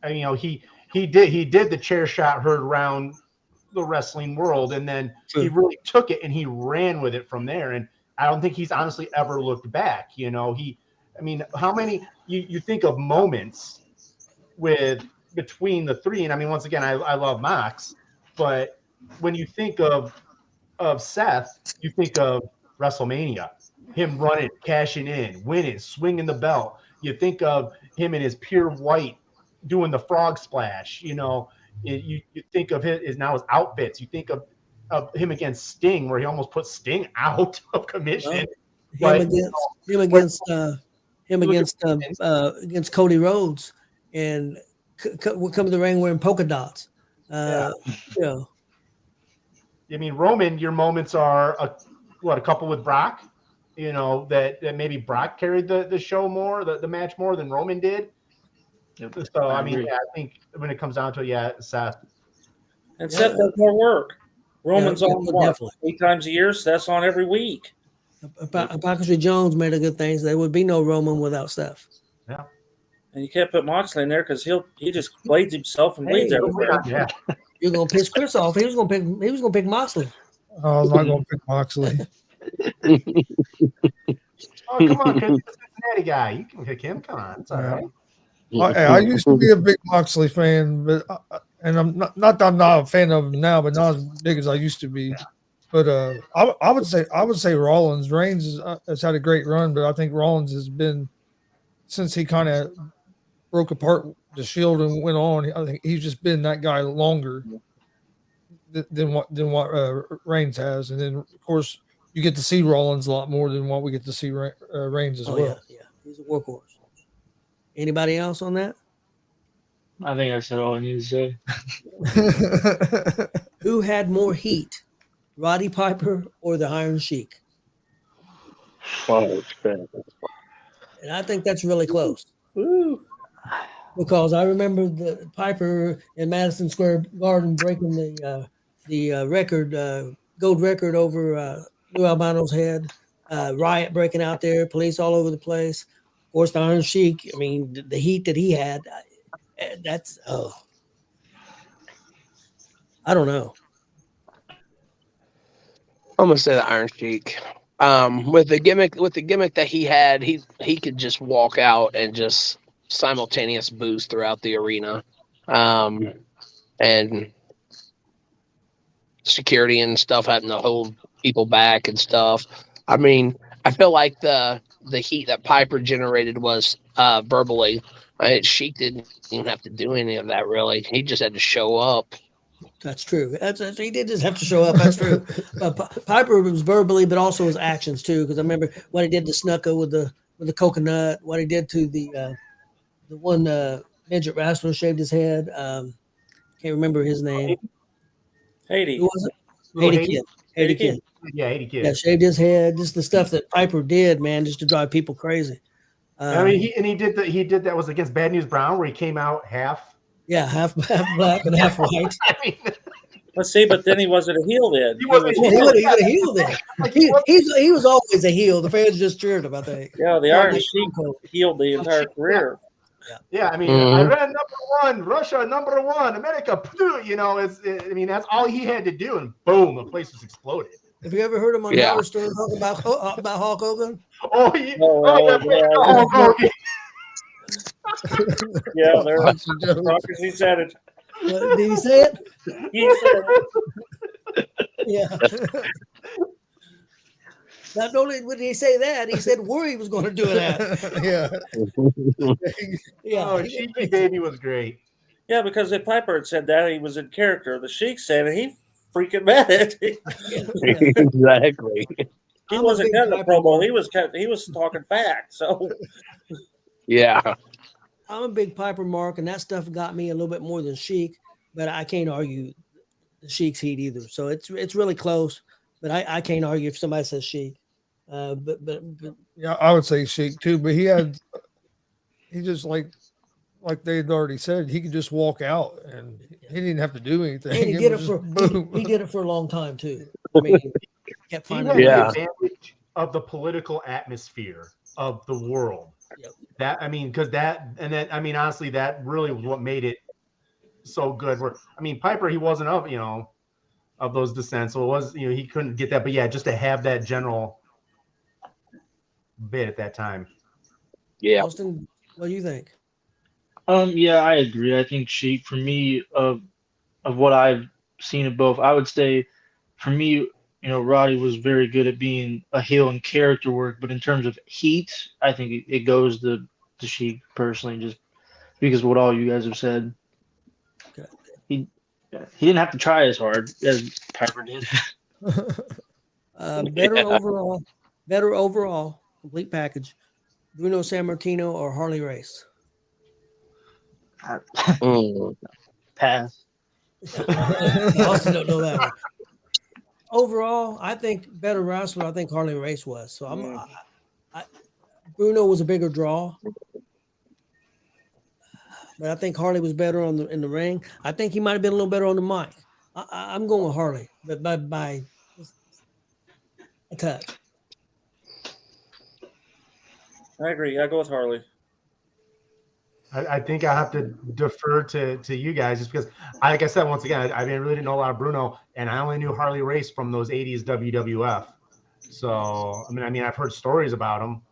he did the chair shot heard around the wrestling world, and then he really took it and he ran with it from there. And I don't think he's honestly ever looked back. How many you think of moments between the three? And once again, I love Mox, but when you think of Seth, you think of WrestleMania. him running, cashing in, winning, swinging the belt. You think of him in his pure white doing the frog splash. You think of his outfits. You think of him against Sting, where he almost put Sting out of commission. Him against Cody Rhodes, and come to the ring wearing polka dots. I mean, Roman, your moments are a couple with Brock. That maybe Brock carried the show more, the match more than Roman did. Yep. So I think when it comes down to it, Seth. And Seth does more work. Roman's on what? Definitely. 8 times a year, so that's on every week. Hypocrisy Jones made a good thing. So there would be no Roman without Steph. Yeah. And you can't put Moxley in there because he just blades himself and bleeds everywhere. Yeah. You're gonna piss Chris off. He was gonna pick Moxley. I was not going to pick Moxley. Oh, come on, Chris, the Cincinnati guy. You can pick him. Come on, it's all right. I used to be a big Moxley fan, but and I'm not that I'm not a fan of him now, but not as big as I used to be. But I would say Rollins. Reigns has had a great run, but I think Rollins has been, since he kind of broke apart the Shield and went on. I think he's just been that guy longer than what Reigns has, and then of course you get to see Rollins a lot more than what we get to see Reigns as well. Yeah, he's a workhorse. Anybody else on that? I think I said all I need to say. Who had more heat, Roddy Piper or the Iron Sheik? Oh, And I think that's really close. Woo. Because I remember the Piper in Madison Square Garden breaking the record, gold record over Lou Albano's head. Riot breaking out there, police all over the place. Of course, the Iron Sheik. I mean, the heat that he had. That's I don't know. I'm gonna say the Iron Sheik. With the gimmick that he had, he could just walk out and just simultaneous boost throughout the arena, and security and stuff having to hold people back and stuff. I mean, I feel like the heat that Piper generated was verbally. Sheik didn't even have to do any of that really. He just had to show up. That's true. He did just have to show up. That's true. Piper was verbally, but also his actions too. Because I remember what he did to Snuka with the coconut. What he did to the one midget wrestler, shaved his head. Can't remember his name. Haiti. Who was it? Haiti Kid. Yeah, Haiti Kid. Yeah, shaved his head. Just the stuff that Piper did, man, just to drive people crazy. I mean, he did that was against Bad News Brown, where he came out half. Yeah, half black and half white. I mean, Let's see, but then he wasn't a heel then. He wasn't He would have heel then. He was always a heel. The fans just cheered him, I think. Yeah, the Iron Sheik healed the entire career. Yeah, I mean, Iran #1, Russia #1, America. That's all he had to do, and boom, the place was exploded. Have you ever heard him on Howard Stern talk about Hulk Hogan? Oh, yeah. Hulk Hogan. Yeah, there. He said it. Did he say it? He said it. Yeah. Not only did he say that, he said where he was going to do that. Yeah. Oh, Cheeky Baby was great. Yeah, because if Piper had said that, he was in character. The Sheik said it, he freaking meant it. Exactly. He wasn't cutting a promo. He was talking facts. So yeah. I'm a big Piper mark, and that stuff got me a little bit more than Sheik, but I can't argue the Sheik's heat either. So it's really close, but I can't argue if somebody says Sheik. But yeah, I would say Sheik too. But he just like they had already said, he could just walk out and he didn't have to do anything. And he did it for a long time too. I mean, he kept finding the advantage of the political atmosphere of the world. Yep. Honestly, that really was what made it so good. Piper, he wasn't of those descents, so it was, he couldn't get that. But yeah, just to have that general bit at that time. Yeah. Austin, what do you think? Yeah, I agree. I think Sheik, for me, of what I've seen of both, I would say, for me, Roddy was very good at being a heel in character work, but in terms of heat, I think it goes to Sheik personally, just because of what all you guys have said. Okay. He didn't have to try as hard as Piper did. Better overall, complete package. Bruno Sammartino or Harley Race? Pass. I also don't know that one. Overall, I think better wrestler. I think Harley Race was. So Bruno was a bigger draw, but I think Harley was better in the ring. I think he might have been a little better on the mic. I'm going with Harley, but by a touch. I agree. I go with Harley. I think I have to defer to you guys just because, like I said, once again, I really didn't know a lot of Bruno, and I only knew Harley Race from those 80s WWF. So, I mean, I've heard stories about him,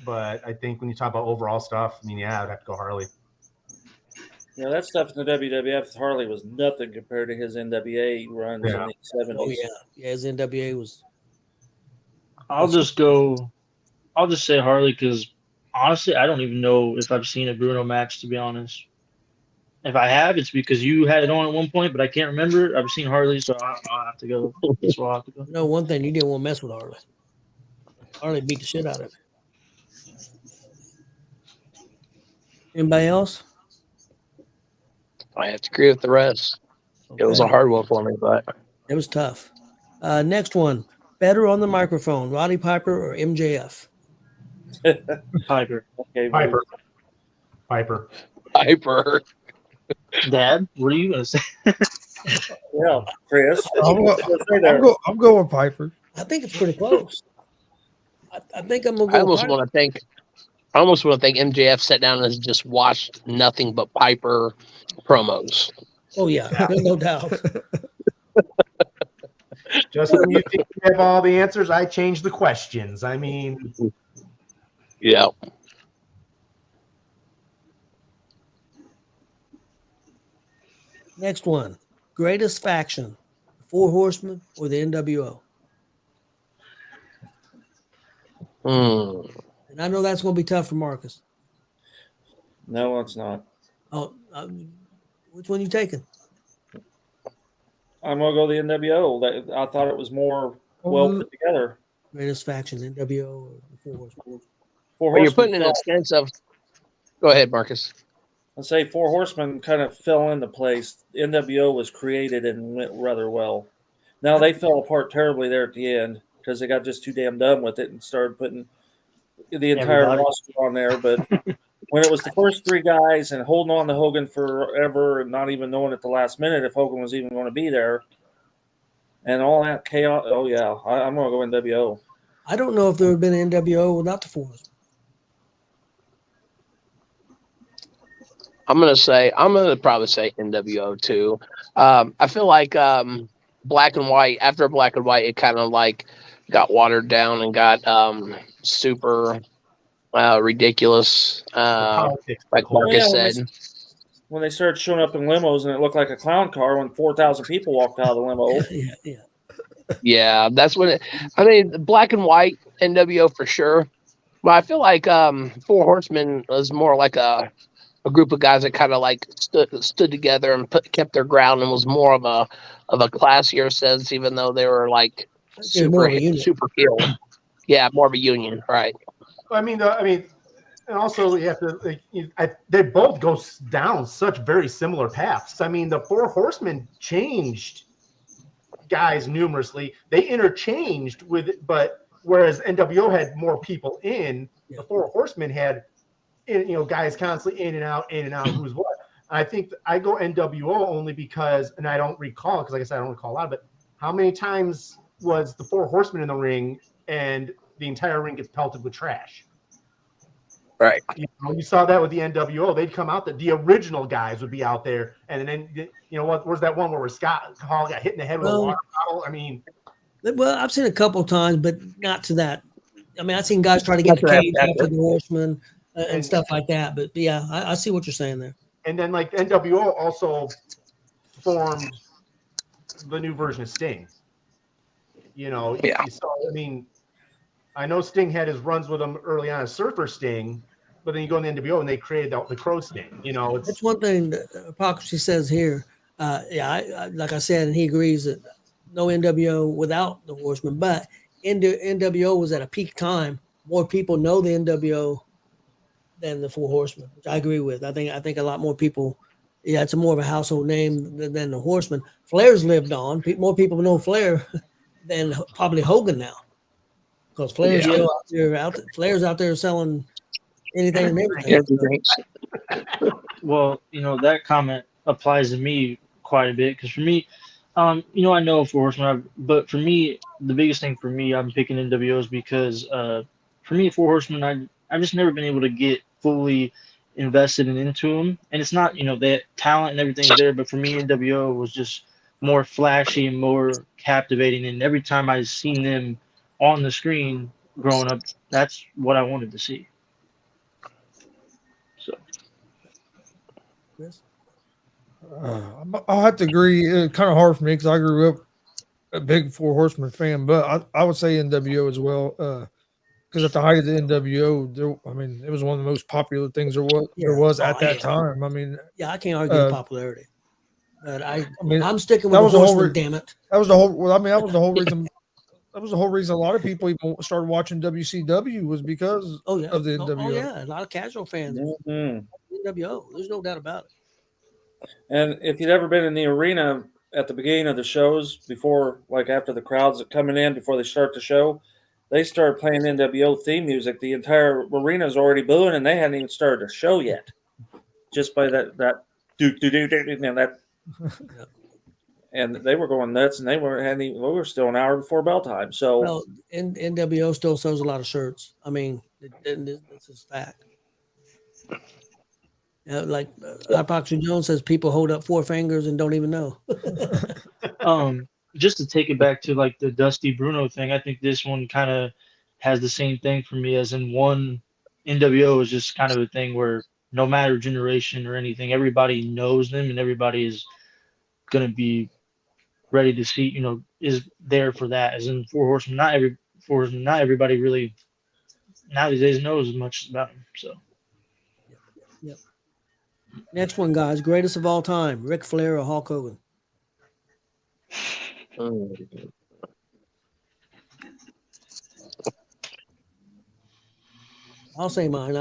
but I think when you talk about overall stuff, I'd have to go Harley. That stuff in the WWF, Harley was nothing compared to his NWA runs in the 70s. Oh, yeah, his NWA was. I'll just say Harley because honestly, I don't even know if I've seen a Bruno match, to be honest. If I have, it's because you had it on at one point, but I can't remember it. I've seen Harley, so I'll have to go. That's where I'll have to go. No, one thing, you didn't want to mess with Harley. Harley beat the shit out of him. Anybody else? I have to agree with the rest. Okay. It was a hard one for me, but it was tough. Next one. Better on the microphone, Roddy Piper or MJF? Piper. Okay, Piper. Dad, what are you going to say? Yeah, Chris. I'll go with Piper. I think it's pretty close. I think I'm going to go I almost want to think MJF sat down and just watched nothing but Piper promos. Oh, yeah. No doubt. Just when you think you have all the answers, I change the questions. I mean, yeah. Next one. Greatest faction, Four Horsemen or the NWO? And I know that's going to be tough for Marcus. No, it's not. Oh, which one you taking? I'm going to go the NWO. I thought it was more well put together. Greatest faction, NWO or the Four Horsemen? Well, you're putting in a sense of. Go ahead, Marcus. I'll say Four Horsemen kind of fell into place. NWO was created and went rather well. Now they fell apart terribly there at the end because they got just too damn done with it and started putting the entire roster on there. But when it was the first three guys and holding on to Hogan forever and not even knowing at the last minute if Hogan was even going to be there and all that chaos, oh yeah, I'm going to go NWO. I don't know if there would have been an NWO without the Four Horsemen. I'm gonna probably say NWO too. I feel like Black and White, after Black and White, it kind of like got watered down and got super ridiculous, like Marcus said. When they started showing up in limos and it looked like a clown car when 4,000 people walked out of the limo. Yeah, that's when Black and White, NWO for sure. But I feel like Four Horsemen was more like a group of guys that kind of like stood together and kept their ground and was more of a classier sense, even though they were like super heel. Yeah, more of a union, right? I mean, and also you have to. They both go down such very similar paths. I mean, the Four Horsemen changed guys numerously. They interchanged with, but whereas NWO had more people in, the Four Horsemen had. Guys constantly in and out, who's what. I think I go NWO only because, and I don't recall, because like I said, I don't recall a lot of it. How many times was the Four Horsemen in the ring and the entire ring gets pelted with trash? Right. You saw that with the NWO. They'd come out, the original guys would be out there. And then, where's that one where Scott Hall got hit in the head with a water bottle? I mean. Well, I've seen a couple of times, but not to that. I mean, I've seen guys try to get the cage after the Horsemen. And stuff like that. But yeah, I see what you're saying there. And then like NWO also formed the new version of Sting. You know, Yeah. so I mean, I know Sting had his runs with him early on as Surfer Sting, but then you go in the NWO and they created the Crow Sting. You know, That's one thing that Hypocrisy says here. I like I said, and he agrees that no NWO without the Horsemen, but NWO was at a peak time. More people know the NWO than the Four Horsemen, which I agree with. I think a lot more people. Yeah, it's more of a household name than the Horsemen. Flair's lived on. More people know Flair than probably Hogan now, because Flair's still out there. Flair's out there selling anything and everything. Everything. Well, that comment applies to me quite a bit because for me, I know Four Horsemen, but for me, the biggest thing for me, I'm picking NWOs because for me, Four Horsemen, I've just never been able to get fully invested and into them. And it's not, that talent and everything's there, but for me, NWO was just more flashy and more captivating. And every time I've seen them on the screen growing up, that's what I wanted to see. So. Chris? I'll have to agree. It's kind of hard for me because I grew up a big Four Horsemen fan, but I would say NWO as well. Because at the height of the NWO, it was one of the most popular things there was at that time. I mean, yeah, I can't argue with popularity, but I'm sticking with that the was the whole Horsemen. Damn it! That was the whole. Well, I mean, that was the whole reason. That was the whole reason a lot of people even started watching WCW was because of the NWO. Oh yeah, a lot of casual fans. NWO. There's no doubt about it. And if you'd ever been in the arena at the beginning of the shows, before, like after the crowds are coming in, before they start the show, they start playing NWO theme music. The entire arena's already booing, and they hadn't even started the show yet. Just by that and they were going nuts, and we were still an hour before bell time. So, well, NWO still sells a lot of shirts. I mean, this is fact. Like Hypocrisy Jones says, people hold up four fingers and don't even know. Just to take it back to like the Dusty Bruno thing, I think this one kind of has the same thing for me as in one. NWO is just kind of a thing where no matter generation or anything, everybody knows them and everybody is going to be ready to see, is there for that. As in Four Horsemen, not everybody really nowadays knows as much about them. So. Yep. Next one, guys. Greatest of all time, Ric Flair or Hulk Hogan? I'll say mine.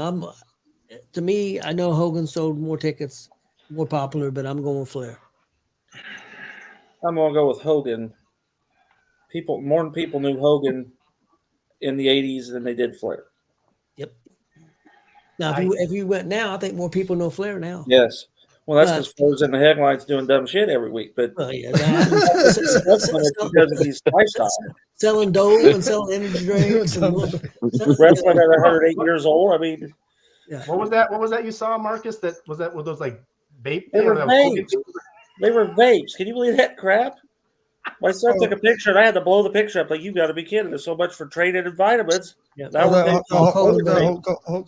To me, I know Hogan sold more tickets, more popular, but I'm going with Flair. I'm going to go with Hogan. More people knew Hogan in the 80s than they did Flair. Yep. Now, if you went now, I think more people know Flair now. Yes. Well, that's because Flair's in the headlines doing dumb shit every week. But that's because of his lifestyle. Selling dough and selling energy drinks. Wrestling at 108 years old. I mean, yeah. What was that you saw, Marcus? Were those like vape? They were vapes. They were vapes. Can you believe that crap? My son took a picture, and I had to blow the picture up. Like, you got to be kidding! There's so much for trading in vitamins. Yeah, that was Hulk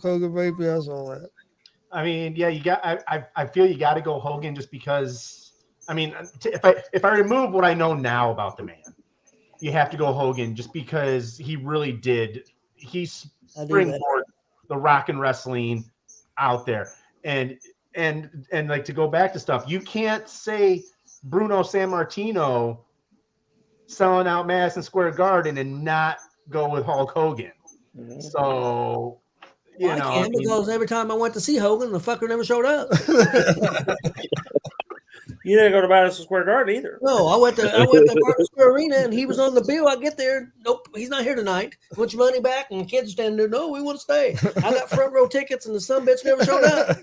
Hogan baby. I saw that. I mean, yeah, I feel you got to go Hogan just because. I mean, if I remove what I know now about the man, you have to go Hogan just because he really did. He springboarded the rock and wrestling out there, and like to go back to stuff. You can't say Bruno Sammartino selling out Madison Square Garden and not go with Hulk Hogan. Mm-hmm. So, I can't because every time I went to see Hogan, the fucker never showed up. You didn't go to Madison Square Garden either. No, I went to Madison Square Arena and he was on the bill. I get there, nope, he's not here tonight. Want your money back? And the kids are standing there, no, we want to stay. I got front row tickets and the sumbitch never showed up.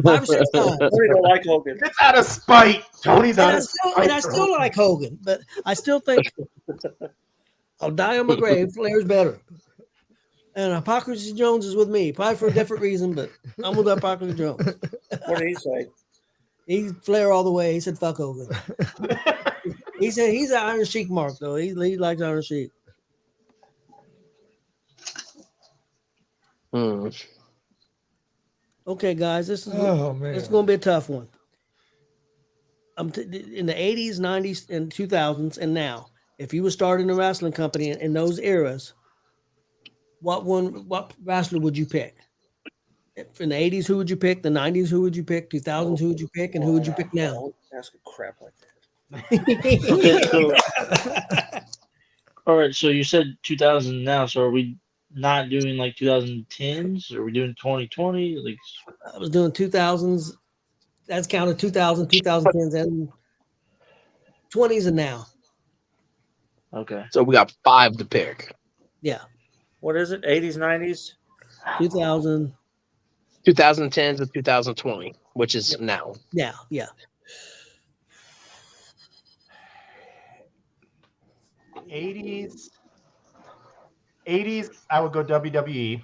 5 or 6 times. Tony don't like Hogan. It's out of spite. Tony's out of spite. And I still like Hogan, but I still think I'll die on my grave. Flair's better. And Hypocrisy Jones is with me, probably for a different reason, but I'm with Hypocrisy Jones. What did he say? He's Flair all the way. He said, fuck Hogan. He said he's an Iron Sheik mark, though. He likes Iron Sheik. Okay, guys, this is going to be a tough one. In the 80s, 90s, and 2000s, and now, if you were starting a wrestling company in those eras, what wrestler would you pick? In the 80s, who would you pick? The 90s, who would you pick? 2000s, who would you pick? And who would you pick now? Don't ask a crap like that. Okay, so all right, so you said 2000 now, so are we not doing like 2010s? Are we doing 2020? Like, I was doing 2000s. That's counted 2000, 2010s, and 20s and now. okay, So we got 5 to pick. Yeah. What is it? 80s, 90s? 2000. 2010 to 2020, which is now. Yeah. Yeah. 80s. 80s, I would go WWE.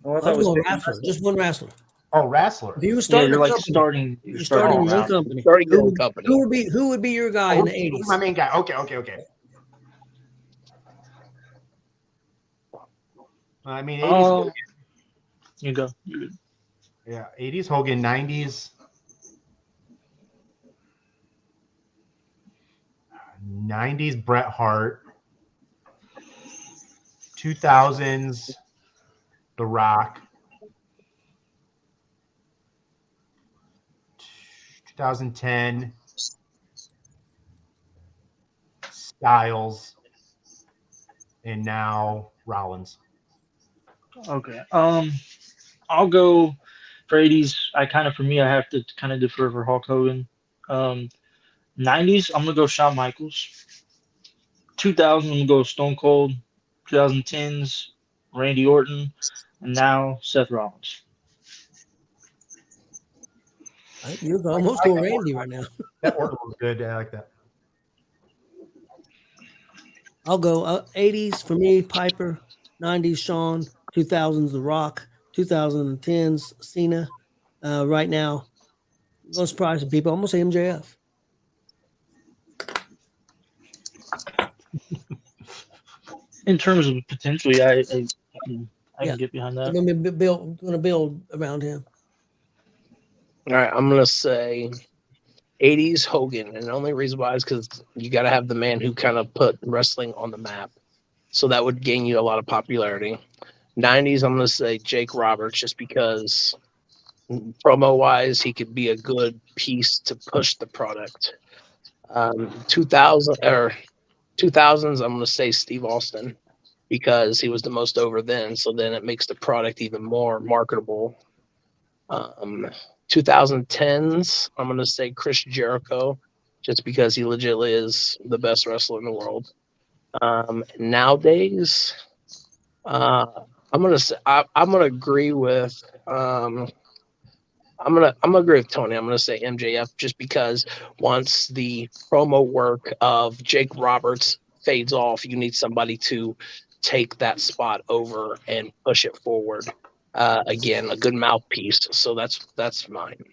Oh, I I thought it was was going wrestler, just one wrestler. Oh, wrestler. If you were yeah, starting you're a like company, starting. you're starting Oh, one wow. company. Starting your Who own would, company. who would be your guy in the 80s? Who's my main guy? Okay. I mean, 80s. Oh, you go. You go. Yeah, 80s Hogan, 90s. 90s Bret Hart. 2000s The Rock. 2010 Styles. And now Rollins. Okay. I'll go for 80s. For me, I have to kind of defer for Hulk Hogan. 90s, I'm gonna go Shawn Michaels. 2000, I'm gonna go Stone Cold. 2010s, Randy Orton, and now Seth Rollins. You're almost going Randy right now. That Orton was good. I like that. I'll go 80s for me, Piper. 90s, Shawn. 2000s, The Rock. 2010s, Cena. Right now, I'm going to surprise some people. I'm going to say MJF. In terms of potentially, I can get behind that. I'm going to build around him. All right, I'm gonna say 80s Hogan, and the only reason why is because you got to have the man who kind of put wrestling on the map, so that would gain you a lot of popularity. 90s, I'm gonna say Jake Roberts, just because promo wise he could be a good piece to push the product. 2000 or 2000s, I'm gonna say Steve Austin, because he was the most over then, so then it makes the product even more marketable. 2010s, I'm going to say Chris Jericho, just because he legitimately is the best wrestler in the world. Nowadays, I'm going to agree with I'm gonna agree with Tony. I'm gonna say MJF, just because once the promo work of Jake Roberts fades off, you need somebody to take that spot over and push it forward. Again, a good mouthpiece. So that's mine.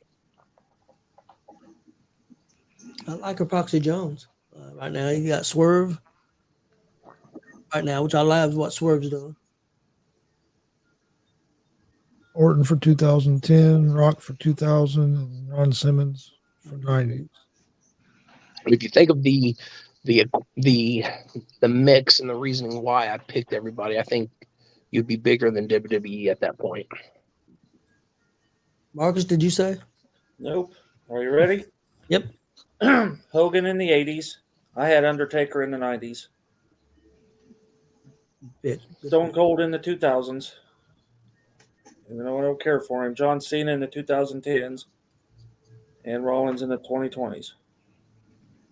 I like Epoxy Jones. Right now, you got Swerve. Right now, which I love what Swerve's doing. Orton for 2010, Rock for 2000, and Ron Simmons for 90s. If you think of the mix and the reasoning why I picked everybody, I think you'd be bigger than WWE at that point. Marcus, did you say? Nope. Are you ready? Yep. Hogan in the 80s. I had Undertaker in the 90s. Stone Cold in the 2000s. Even though I don't care for him. John Cena in the 2010s. And Rollins in the 2020s.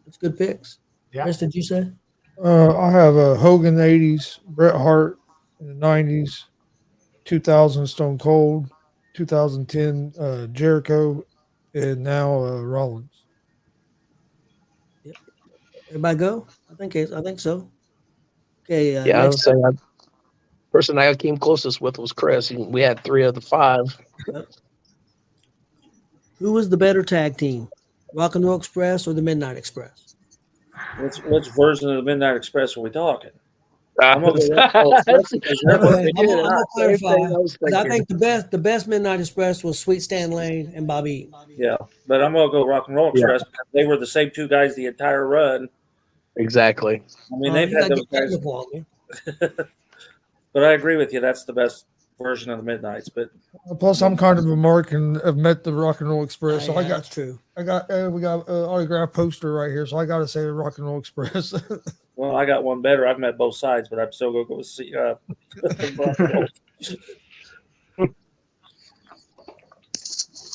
That's good picks. Yeah. Chris, did you say? I have Hogan 80s, Bret Hart in the 90s, 2000 Stone Cold, 2010 Jericho, and now Rollins. Yep. Everybody go? I think so. Okay. Yeah, I would say that person I came closest with was Chris. We had 3 of the 5. Who was the better tag team? Rock and Roll Express or the Midnight Express? Which version of the Midnight Express are we talking? I'm I'm gonna clarify. I think the best Midnight Express was Sweet Stan Lane and Bobby Eaton. Yeah, but I'm gonna go Rock and Roll Express because they were the same 2 guys the entire run. Exactly. I mean, You they've had gotta those get guys, technical on me. but I agree with you. That's the best version of the Midnights. But Plus, I'm kind of a mark and have met the Rock and Roll Express. So Yeah, I got, that's true. we got an autograph poster right here. So I got to say the Rock and Roll Express. well, I got one better. I've met both sides, but I'm still gonna go see Rock and Roll.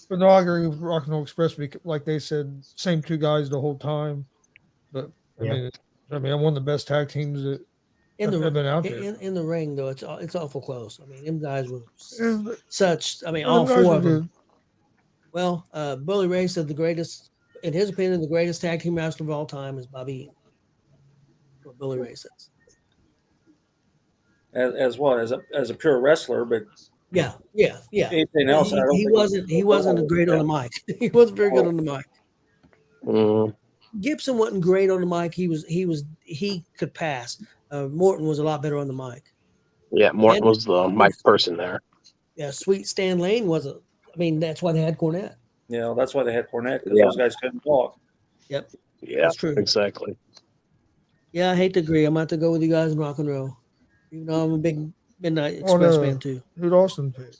But no, I agree with Rock and Roll Express. Because, like they said, same two guys the whole time. But I mean, I'm one of the best tag teams that have been out there. In the ring, though, it's awful close. I mean, them guys were Yeah, such. I mean, them all guys four were of them. good. Well, Bully Ray said the greatest, in his opinion, the greatest tag team wrestler of all time is Bobby Eaton. What Bully Ray says. As what? As a pure wrestler, but Yeah. anything else, I don't He think wasn't great on the mic. He wasn't very good on the mic. Mm. Gibson wasn't great on the mic. He could pass. Morton was a lot better on the mic. Yeah, Morton And- was the mic person there. Yeah, Sweet Stan Lane wasn't. I mean, that's why they had Cornette. that's why they had Cornette, because Yeah. those guys couldn't talk. Yep, Yeah, that's true. exactly. Yeah, I hate to agree. I'm going to have to go with you guys in rock and roll. Even though I'm a big Midnight Express fan too. Who'd Austin pick?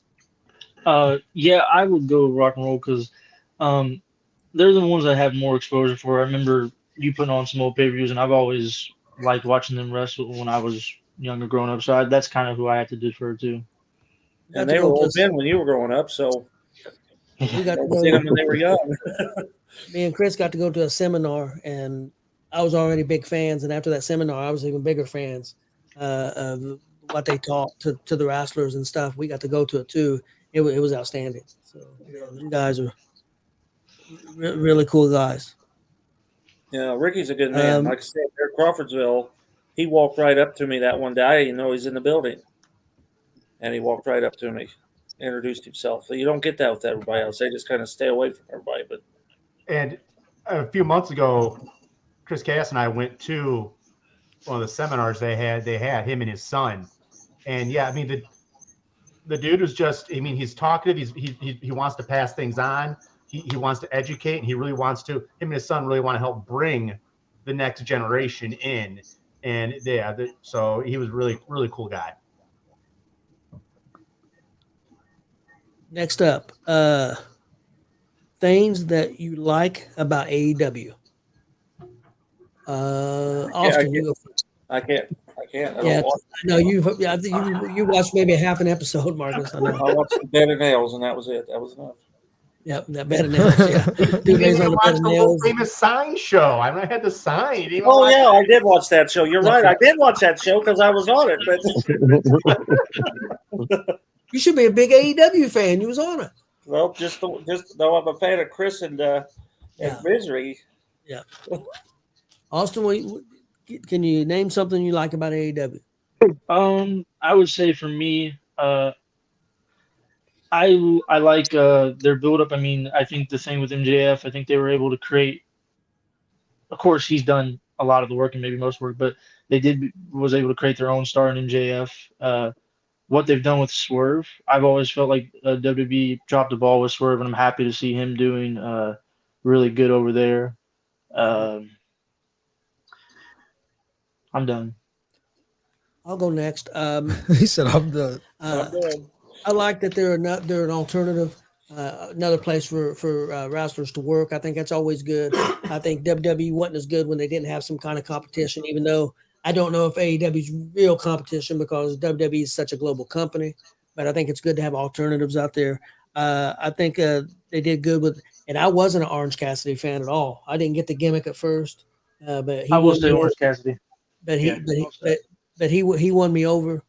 Yeah, I would go rock and roll because they're the ones I have more exposure for. I remember you putting on some old pay-per-views, and I've always liked watching them wrestle when I was younger growing up. So that's kind of who I had to defer to. And they were old men when you were growing up, so we got to seen them when they were young. Me and Chris got to go to a seminar, and I was already big fans. And after that seminar, I was even bigger fans of what they taught to the wrestlers and stuff. We got to go to it too. It was outstanding. So you guys are really cool guys. Yeah, Ricky's a good man. Like I said, there at Crawfordsville, he walked right up to me that one day. I didn't know he's in the building. And he walked right up to me, introduced himself. So you don't get that with everybody else. They just kind of stay away from everybody. But And a few months ago, Chris Cass and I went to one of the seminars they had him and his son. And yeah, I mean, the dude was just, I mean, he's talkative. He wants to pass things on. He wants to educate, and he really wants to, him and his son really want to help bring the next generation in. And yeah, so he was really, really cool guy. Next up, things that you like about AEW. Austin, you go first. I can't. Yeah, no, you watched maybe half an episode, Marcus. I know. I watched the Bed of Nails, and that was it. That was enough. Yep, that Bed of Nails. Yeah, You didn't even watch the World Famous Sign show. I had the sign. Oh yeah, I did watch that show. You're right. I did watch that show because I was on it. But you should be a big AEW fan. You was on it. Well, just though I'm a fan of Chris and Mizery. Yeah. Austin, can you name something you like about AEW? I would say for me, I like their build-up. I mean, I think the thing with MJF, I think they were able to create. Of course, he's done a lot of the work and maybe most work, but was able to create their own star in MJF. What they've done with Swerve, I've always felt like WWE dropped the ball with Swerve, and I'm happy to see him doing really good over there. I'm done. I'll go next. He said, "I'm done." I like that they're an alternative, another place for wrestlers to work. I think that's always good. I think WWE wasn't as good when they didn't have some kind of competition, even though I don't know if AEW's real competition because WWE is such a global company. But I think it's good to have alternatives out there. I think they did good with, and I wasn't an Orange Cassidy fan at all. I didn't get the gimmick at first, but I will say Orange Cassidy. But he won me over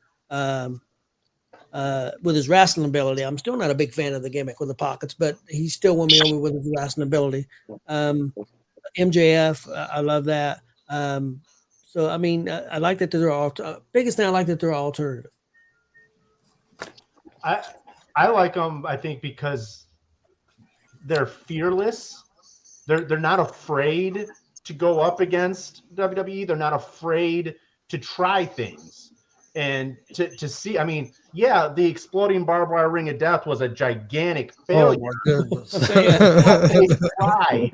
with his wrestling ability. I'm still not a big fan of the gimmick with the pockets, but he still won me over with his wrestling ability. MJF, I love that. So I mean, I like that they're all. Biggest thing I like that they're alternative. I like them. I think because they're fearless. They're not afraid to go up against WWE. They're not afraid to try things and to see. I mean, yeah, the exploding barbed wire ring of death was a gigantic failure. Oh my goodness! They tried,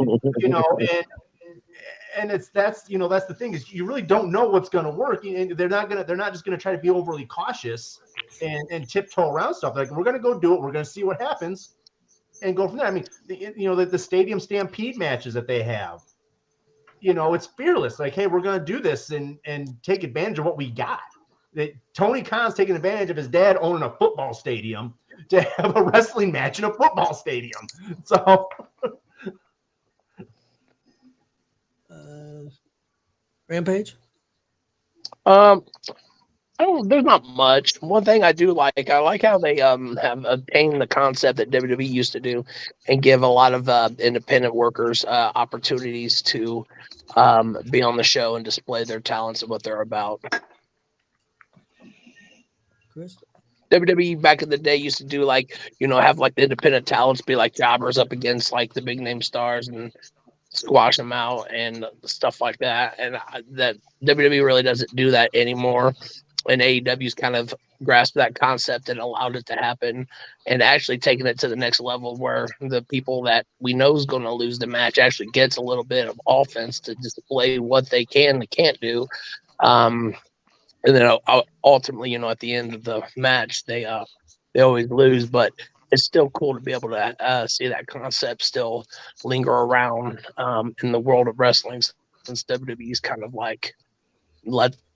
and that's the thing is you really don't know what's going to work, and they're not just going to try to be overly cautious and tiptoe around stuff. Like, we're going to go do it. We're going to see what happens and go from there. I mean, the stadium stampede matches that they have, it's fearless. Like, hey, we're going to do this and take advantage of what we got. That Tony Khan's taking advantage of his dad owning a football stadium to have a wrestling match in a football stadium. So, Rampage. There's not much. One thing I do like, I like how they have obtained the concept that WWE used to do and give a lot of independent workers opportunities to be on the show and display their talents and what they're about. Chris? WWE back in the day used to do have the independent talents be like jobbers up against the big name stars and squash them out and stuff like that. And that WWE really doesn't do that anymore. And AEW's kind of grasped that concept and allowed it to happen and actually taken it to the next level where the people that we know is going to lose the match actually gets a little bit of offense to display what they can and can't do. And then ultimately, at the end of the match, they always lose, but it's still cool to be able to see that concept still linger around in the world of wrestling, since WWE's kind of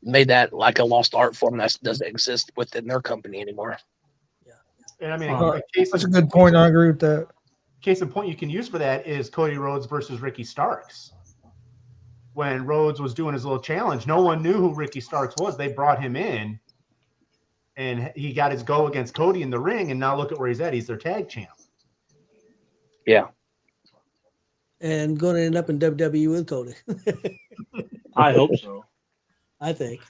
made that like a lost art form that doesn't exist within their company anymore. Yeah, and I mean, that's a good point. I agree with that. Case in point you can use for that is Cody Rhodes versus Ricky Starks. When Rhodes was doing his little challenge, no one knew who Ricky Starks was. They brought him in, and he got his go against Cody in the ring, and now look at where he's at. He's their tag champ. Yeah. And going to end up in WWE with Cody. I hope so. I think.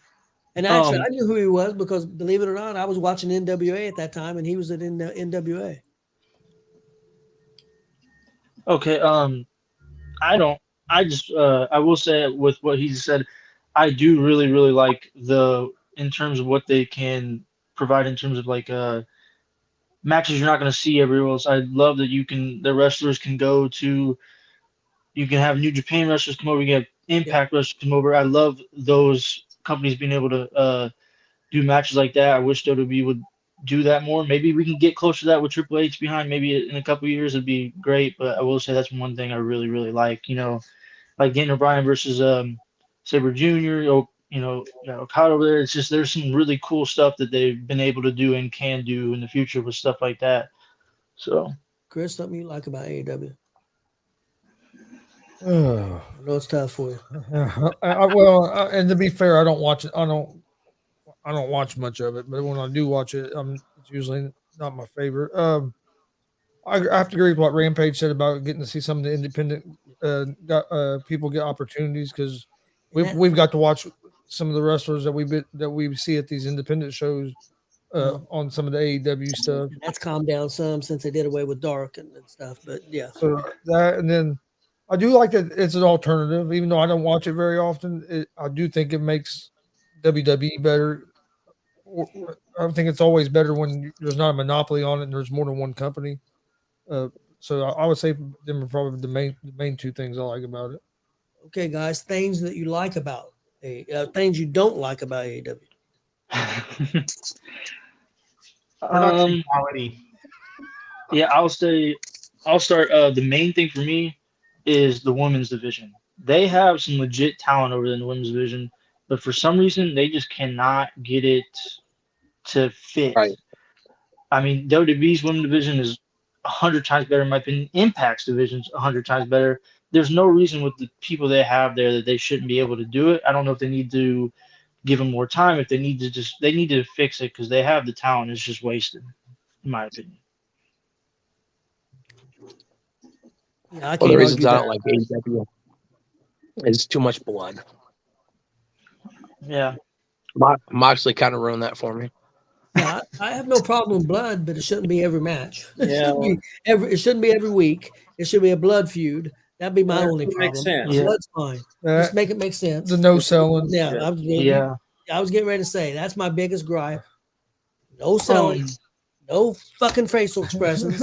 And actually, I knew who he was because, believe it or not, I was watching NWA at that time, and he was in NWA. Okay. I will say with what he said, I do really, really like in terms of what they can provide in terms of matches you're not going to see everywhere else. I love that the wrestlers can go to, you can have New Japan wrestlers come over, you can have Impact wrestlers come over. I love those companies being able to do matches like that. I wish WWE would do that more. Maybe we can get closer to that with Triple H behind. Maybe in a couple of years it'd be great. But I will say that's one thing I really, really like. Like Daniel Bryan versus Sabre Jr. or Okada over there. It's just there's some really cool stuff that they've been able to do and can do in the future with stuff like that. So, Chris, something you like about AEW? I know it's tough for you. And to be fair, I don't watch it. I don't watch much of it, but when I do watch it, it's usually not my favorite. I have to agree with what Rampage said about getting to see some of the independent people get opportunities, because we've got to watch some of the wrestlers that we see at these independent shows on some of the AEW stuff. That's calmed down some since they did away with Dark and stuff, but yeah. So that, and then I do like that it's an alternative, even though I don't watch it very often. I do think it makes WWE better. I think it's always better when there's not a monopoly on it and there's more than one company. So I would say them are probably the main two things I like about it. Okay, guys, things that you like about things you don't like about AEW. Production quality. Yeah, I'll start. The main thing for me is the women's division. They have some legit talent over in the women's division, but for some reason they just cannot get it to fit. Right. I mean, WWE's women's division is 100 times better in my opinion. Impact's division is 100 times better. There's no reason with the people they have there that they shouldn't be able to do it. I don't know if they need to give them more time. If they need to fix it, because they have the talent. It's just wasted, in my opinion. Yeah, I One of the reasons I don't like AEW is too much blood. Yeah. Moxley kind of ruined that for me. Yeah, I have no problem with blood, but it shouldn't be every match. Yeah. It shouldn't be every week. It should be a blood feud. That'd be my only problem. Makes sense. Yeah. Blood's fine. Just make it make sense. The no selling. Yeah, I was getting ready to say that's my biggest gripe. No selling, no fucking facial expressions.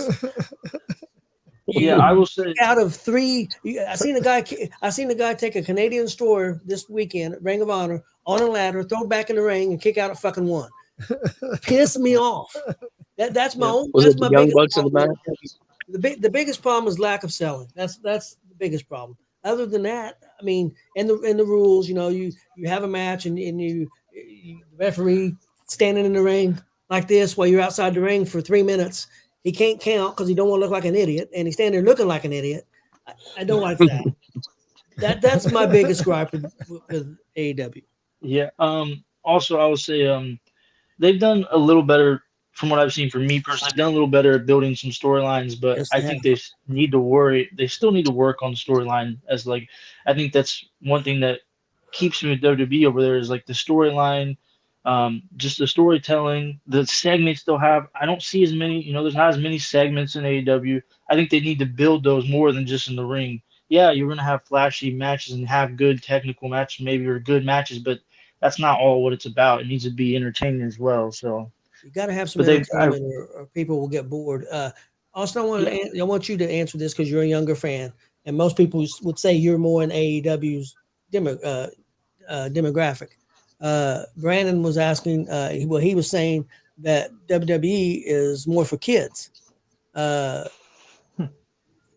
Yeah, I will say. Out of 3, I seen a guy take a Canadian Destroyer this weekend at Ring of Honor on a ladder, throw it back in the ring, and kick out at fucking 1. Piss me off. That's my own. Was That's it the my Young biggest Bucks in the problem. match? The biggest problem is lack of selling. That's the biggest problem. Other than that, I mean, and the rules, you have a match and you the referee standing in the ring like this while you're outside the ring for 3 minutes. He can't count because he don't want to look like an idiot, and he's standing there looking like an idiot. I don't like that. That's my biggest gripe with AEW. Yeah. Also, I would say they've done a little better from what I've seen. For me personally, done a little better at building some storylines, but Yes, I they think have. they still need to work on the storyline. I think that's one thing that keeps me with WWE over there is like the storyline, just the storytelling, the segments they'll have. I don't see as many. There's not as many segments in AEW. I think they need to build those more than just in the ring. Yeah, you're gonna have flashy matches and have good technical matches, maybe, or good matches, but that's not all what it's about. It needs to be entertaining as well. So You got to have some But they- entertainment, or people will get bored. Also, I want you to answer this because you're a younger fan, and most people would say you're more in AEW's demographic. Brandon was asking. He was saying that WWE is more for kids.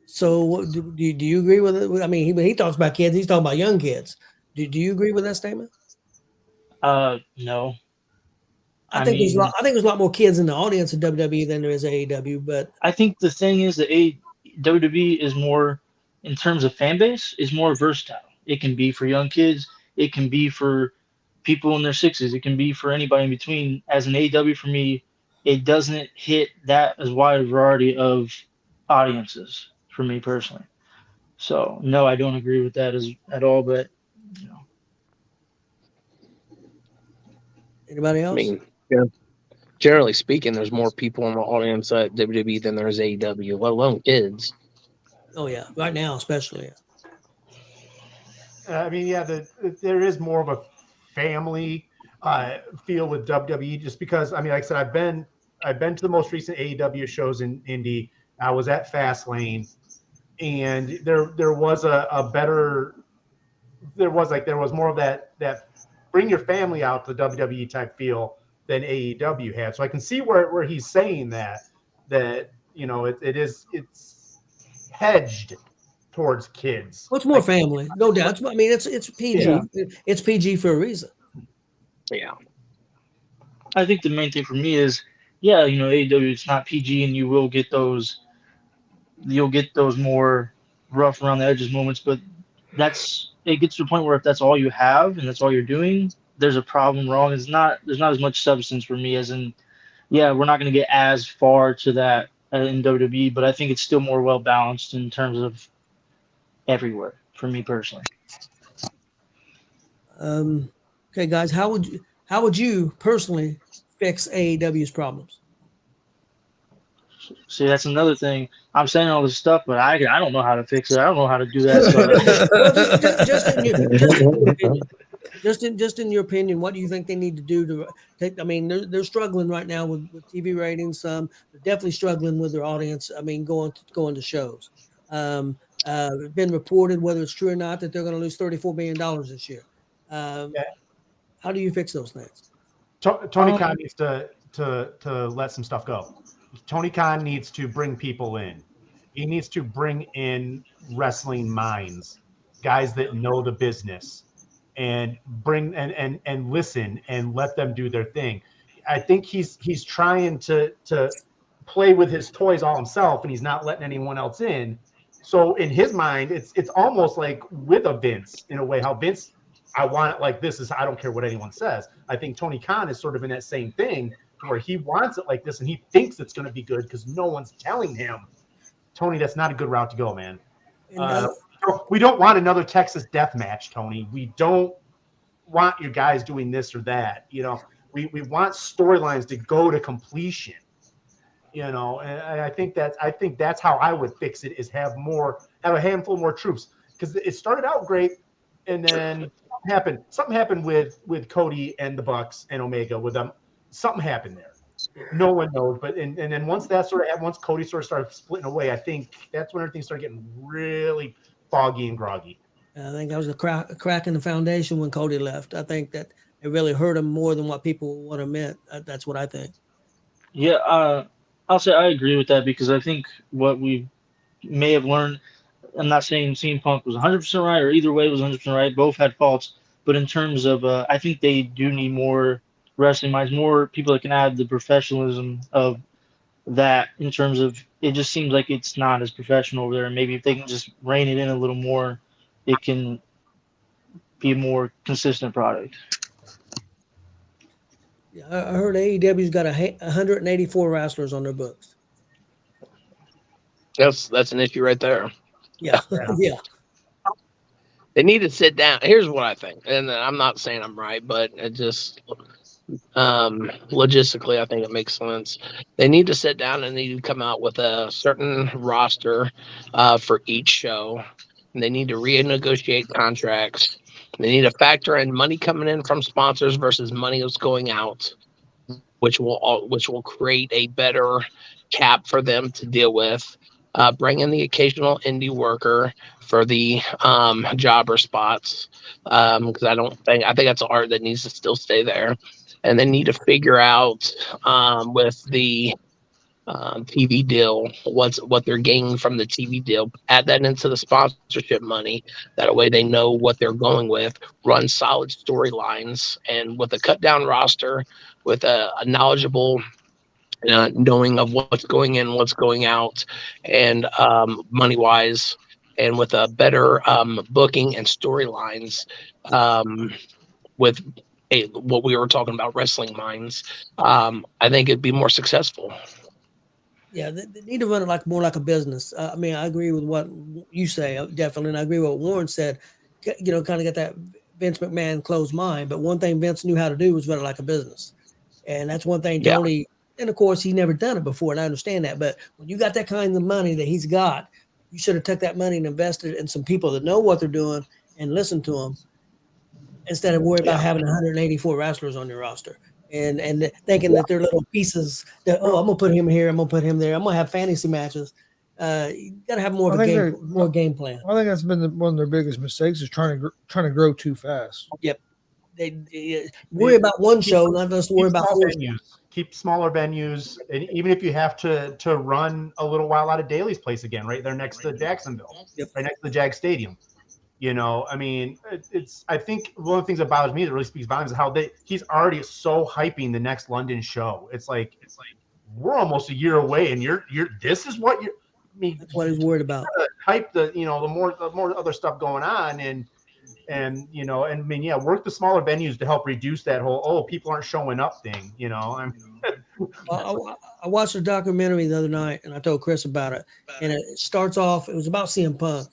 So, do you agree with it? I mean, he talks about kids. He's talking about young kids. Do you agree with that statement? no. I think there's a lot more kids in the audience of WWE than there is AEW. But I think the thing is that WWE is more, in terms of fan base, is more versatile. It can be for young kids. It can be for people in their 60s. It can be for anybody in between. As an AEW, for me, it doesn't hit that as wide a variety of audiences for me personally. So no, I don't agree with that at all. But anybody I else? mean, yeah. Generally speaking, there's more people in the audience at WWE than there is AEW, let alone kids. Oh yeah, right now especially. I mean, yeah, there is more of a family feel with WWE, just because. I mean, like I said, I've been to the most recent AEW shows in Indy. I was at Fastlane, and there was more of that bring your family out to the WWE type feel than AEW had. So I can see where he's saying that it's hedged towards kids. Well, it's more family, no doubt. I mean, it's PG. Yeah. It's PG for a reason. Yeah. I think the main thing for me is, AEW, it's not PG, and you'll get those more rough around the edges moments, but it gets to a point where if that's all you have and that's all you're doing, there's a problem wrong. There's not as much substance for me as in, we're not going to get as far to that in WWE, but I think it's still more well balanced in terms of everywhere for me personally. Okay, guys, how would you personally fix AEW's problems? See, that's another thing. I'm saying all this stuff, but I don't know how to fix it. I don't know how to do that. Well, just in your opinion. Just in your opinion, what do you think they need to do to take? I mean, they're struggling right now with TV ratings. They're definitely struggling with their audience. I mean, going to shows. It's been reported, whether it's true or not, that they're going to lose $34 million this year. How do you fix those things? Tony Khan needs to let some stuff go. Tony Khan needs to bring people in. He needs to bring in wrestling minds, guys that know the business, and bring and listen and let them do their thing. I think he's trying to play with his toys all himself, and he's not letting anyone else in. So in his mind, it's almost like with a Vince, in a way, how Vince, I want it like this, I don't care what anyone says. I think Tony Khan is sort of in that same thing, where he wants it like this and he thinks it's going to be good because no one's telling him. Tony, that's not a good route to go, man. We don't want another Texas death match, Tony. We don't want you guys doing this or that. We want storylines to go to completion. And I think that's how I would fix it, is have a handful more troops, because it started out great, and then something happened with Cody and the Bucks and Omega with them. Something happened there. No one knows, but and then once that once Cody sort of started splitting away, I think that's when everything started getting really foggy and groggy. I think that was a crack in the foundation when Cody left. I think that it really hurt him more than what people would have meant. That's what I think. Yeah, I'll say I agree with that because I think what we may have learned. I'm not saying CM Punk was 100% right or either way was 100% right. Both had faults, but in terms of, I think they do need more wrestling minds, more people that can add the professionalism of that. In terms of, it just seems like it's not as professional over there. And maybe if they can just rein it in a little more, it can be a more consistent product. Yeah, I heard AEW's got 184 wrestlers on their books. That's an issue right there. Yeah, yeah. They need to sit down. Here's what I think, and I'm not saying I'm right, but it just logistically, I think it makes sense. They need to sit down and they need to come out with a certain roster for each show. And they need to renegotiate contracts. They need to factor in money coming in from sponsors versus money that's going out, which will create a better cap for them to deal with. Bring in the occasional indie worker for the jobber spots because I think that's art that needs to still stay there, and they need to figure out with the TV deal what they're gaining from the TV deal. Add that into the sponsorship money. That way they know what they're going with. Run solid storylines, and with a cut down roster, with a knowledgeable knowing of what's going in, what's going out, and money wise, and with a better booking and storylines, with what we were talking about, wrestling minds, I think it'd be more successful. Yeah, they need to run it more like a business. I mean, I agree with what you say, definitely, and I agree with what Warren said. You know, kind of get that Vince McMahon closed mind. But one thing Vince knew how to do was run it like a business, and that's one thing Tony. Yeah. And of course, he's never done it before, and I understand that. But when you got that kind of money that he's got, you should have took that money and invested in some people that know what they're doing and listen to them, instead of worry about having 184 wrestlers on your roster and thinking that they're little pieces that, I'm gonna put him here, I'm gonna put him there, I'm gonna have fantasy matches. You gotta have more of a game plan. I think that's been one of their biggest mistakes is trying to grow too fast. Yep. They worry about one show, not just worry about venues. Keep smaller venues, and even if you have to run a little while out of Daly's place again, right there next to Jacksonville, right next to the Jag Stadium. You know, I mean, I think one of the things that bothers me that really speaks volumes is how he's already so hyping the next London show. It's like we're almost a year away, and this is what you're. I mean, that's what he's worried about. Hype the more other stuff going on, and I mean, work the smaller venues to help reduce that whole people aren't showing up thing. You know, I watched a documentary the other night, and I told Chris about it. And it starts off. It was about CM Punk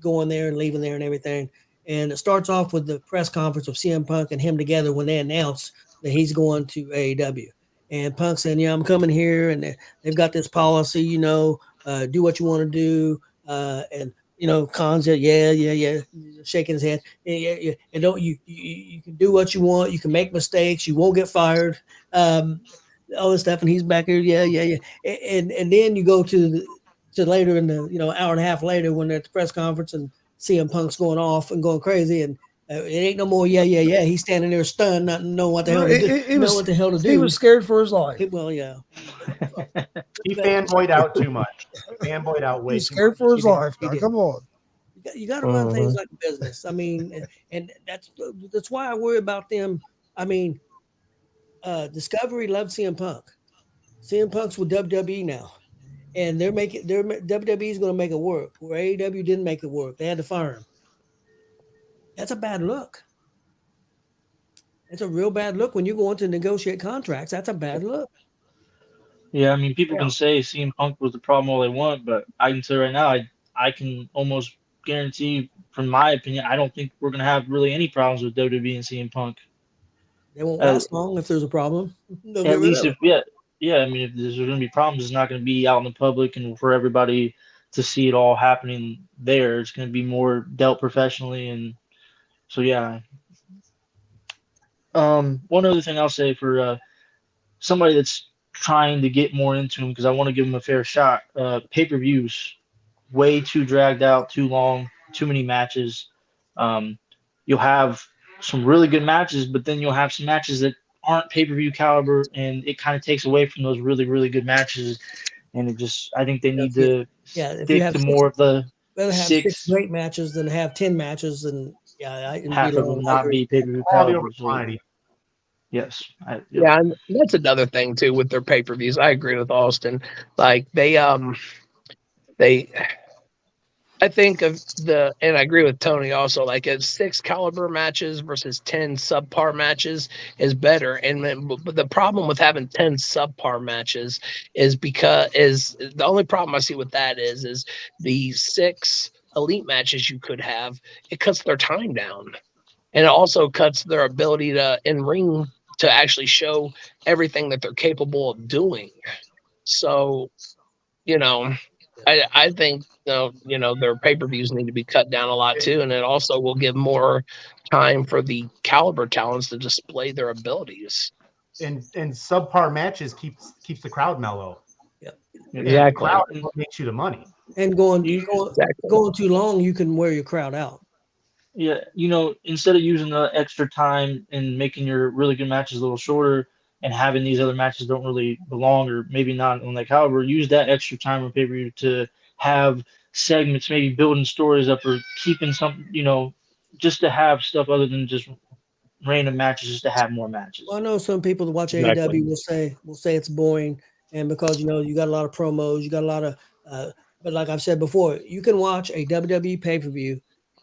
going there and leaving there and everything. And it starts off with the press conference of CM Punk and him together when they announced that he's going to AEW. And Punk saying, I'm coming here, and they've got this policy, do what you want to do. And Khan said, yeah, shaking his head. Yeah. And don't you can do what you want. You can make mistakes. You won't get fired. All this stuff. And he's back here. Yeah. And then you go to later in the, hour and a half later when they're at the press conference and CM Punk's going off and going crazy, and it ain't no more. Yeah. He's standing there stunned, not knowing what the hell to do. He was scared for his life. Well, yeah. He fanboyed out too much. Fanboyed out way. He's scared for his life. Now, come on. You got to run things like business. I mean, and that's why I worry about them. I mean, Discovery loved CM Punk. CM Punk's with WWE now. And WWE's going to make it work. Where AEW didn't make it work. They had to fire him. That's a bad look. It's a real bad look when you're going to negotiate contracts. That's a bad look. Yeah, I mean, people can say CM Punk was the problem all they want, but I can say right now, I can almost guarantee, from my opinion, I don't think we're going to have really any problems with WWE and CM Punk. They won't last long if there's a problem. At least Yeah, I mean, if there's going to be problems, it's not going to be out in the public and for everybody to see it all happening there. It's going to be more dealt professionally. And so, yeah. One other thing I'll say for somebody that's trying to get more into them because I want to give them a fair shot. Pay-per-views, way too dragged out, too long, too many matches. You'll have some really good matches, but then you'll have some matches that aren't pay-per-view caliber, and it kind of takes away from those really, really good matches. And I think they need to if you stick have to six, more of the rather have 6 six, great matches than have 10 matches, and half of them not be pay-per-view Quality over caliber. So, quantity. yes. Yep. Yeah, and that's another thing too with their pay-per-views. I agree with Austin. Like I think of and I agree with Tony also. Like 6 caliber matches versus 10 subpar matches is better. And but the problem with having 10 subpar matches is the only problem I see with that is the 6 elite matches you could have. It cuts their time down, and it also cuts their ability to in ring to actually show everything that they're capable of doing. So, I think their pay-per-views need to be cut down a lot too, and it also will give more time for the caliber talents to display their abilities. And subpar matches keeps the crowd mellow. Yep. Exactly. The crowd is what makes you the money. And going Exactly. too long, you can wear your crowd out. Yeah, instead of using the extra time and making your really good matches a little shorter and having these other matches don't really belong or maybe not on that caliber, use that extra time on pay-per-view to have segments, maybe building stories up or keeping some, just to have stuff other than just random matches, just to have more matches. Well, I know some people that watch Exactly. AEW will say it's boring, and because you got a lot of promos, you got a lot of, but like I've said before, you can watch a WWE pay-per-view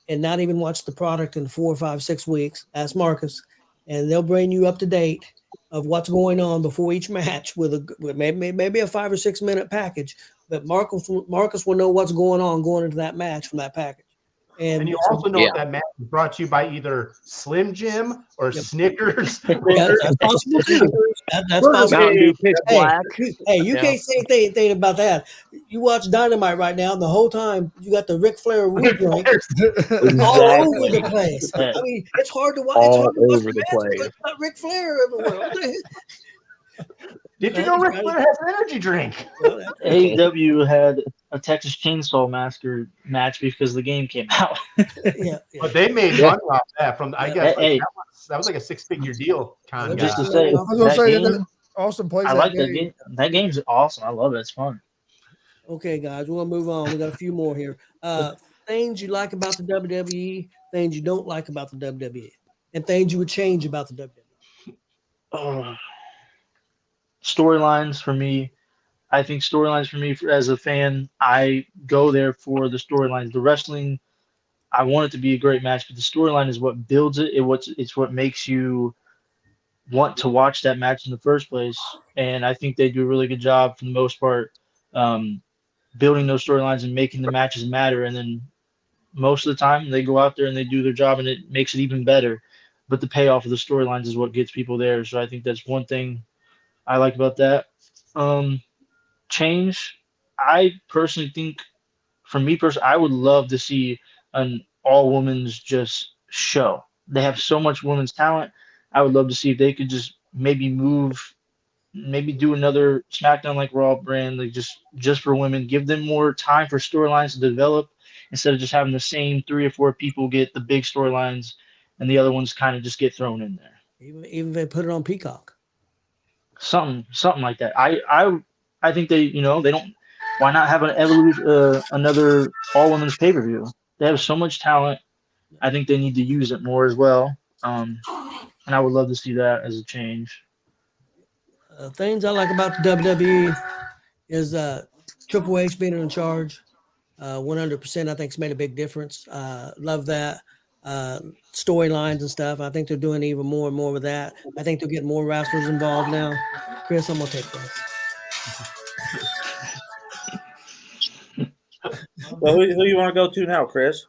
and not even watch the product in 4, 5, 6 weeks. Ask Marcus, and they'll bring you up to date of what's going on before each match with maybe a 5 or 6 minute package. But Marcus will know what's going on going into that match from that package. And you also know if that match is brought to you by either Slim Jim or Snickers. That's possible too. That's possible. Mountain Dew Pitch Black. Hey, you can't say anything about that. You watch Dynamite right now, and the whole time you got the Ric Flair root drink all over the place. I mean, it's hard to watch. All it's hard to watch over the match, place. but it's got Ric Flair everywhere. What the heck? Did you know Ric Flair has an energy drink? AEW had a Texas Chainsaw Massacre match because the game came out. Yeah. But they made money off that I guess Hey. that was like a 6-figure deal. Just to say, I was gonna say game, that Austin plays I that like game. that game. That game's awesome. I love it. It's fun. Okay, guys, we're gonna move on. We got a few more here. Things you like about the WWE, things you don't like about the WWE, and things you would change about the WWE. Storylines for me. I think storylines for me as a fan, I go there for the storylines. The wrestling, I want it to be a great match, but the storyline is what builds it. It's what makes you want to watch that match in the first place. And I think they do a really good job for the most part, building those storylines and making the matches matter. And then most of the time they go out there and they do their job and it makes it even better. But the payoff of the storylines is what gets people there. So I think that's one thing I like about that. Change. I personally think, for me personally, I would love to see an all women's just show. They have so much women's talent. I would love to see if they could just maybe do another SmackDown like Raw brand, like just for women. Give them more time for storylines to develop instead of just having the same 3 or 4 people get the big storylines and the other ones kind of just get thrown in there. Even if they put it on Peacock. Something like that. I think they don't. Why not have another all women's pay-per-view? They have so much talent. I think they need to use it more as well. And I would love to see that as a change. Things I like about the WWE is Triple H being in charge. 100%, I think, has made a big difference. Love that. Storylines and stuff. I think they're doing even more and more with that. I think they're getting more wrestlers involved now. Chris, I'm going to take that. Well, who you want to go to now, Chris?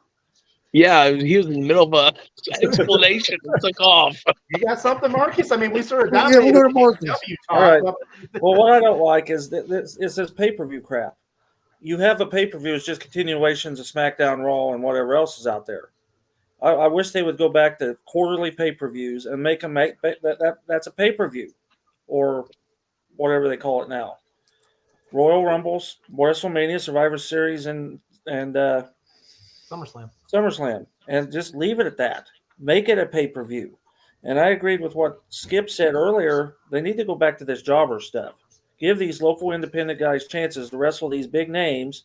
Yeah, he was in the middle of an explanation and took off. You got something, Marcus? I mean, we sort of Yeah, dominated. we'll go to Marcus. All right. Well, what I don't like is this pay-per-view crap. You have a pay-per-view, it's just continuations of SmackDown, Raw, and whatever else is out there. I wish they would go back to quarterly pay-per-views and make them that's a pay-per-view, or whatever they call it now. Royal Rumbles, WrestleMania, Survivor Series, and SummerSlam, and just leave it at that. Make it a pay-per-view. And I agreed with what Skip said earlier. They need to go back to this jobber stuff. Give these local independent guys chances to wrestle these big names.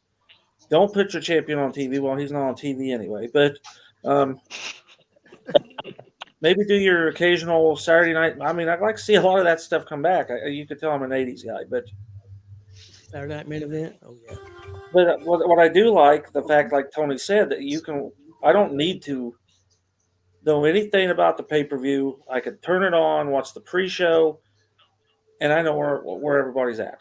Don't put your champion on TV. Well, he's not on TV anyway. But maybe do your occasional Saturday night. I mean, I'd like to see a lot of that stuff come back. You could tell I'm an 80s guy. But Saturday night main event. Oh, yeah. But what I do like, the fact, like Tony said, that you can – I don't need to know anything about the pay-per-view. I could turn it on, watch the pre-show, and I know where everybody's at.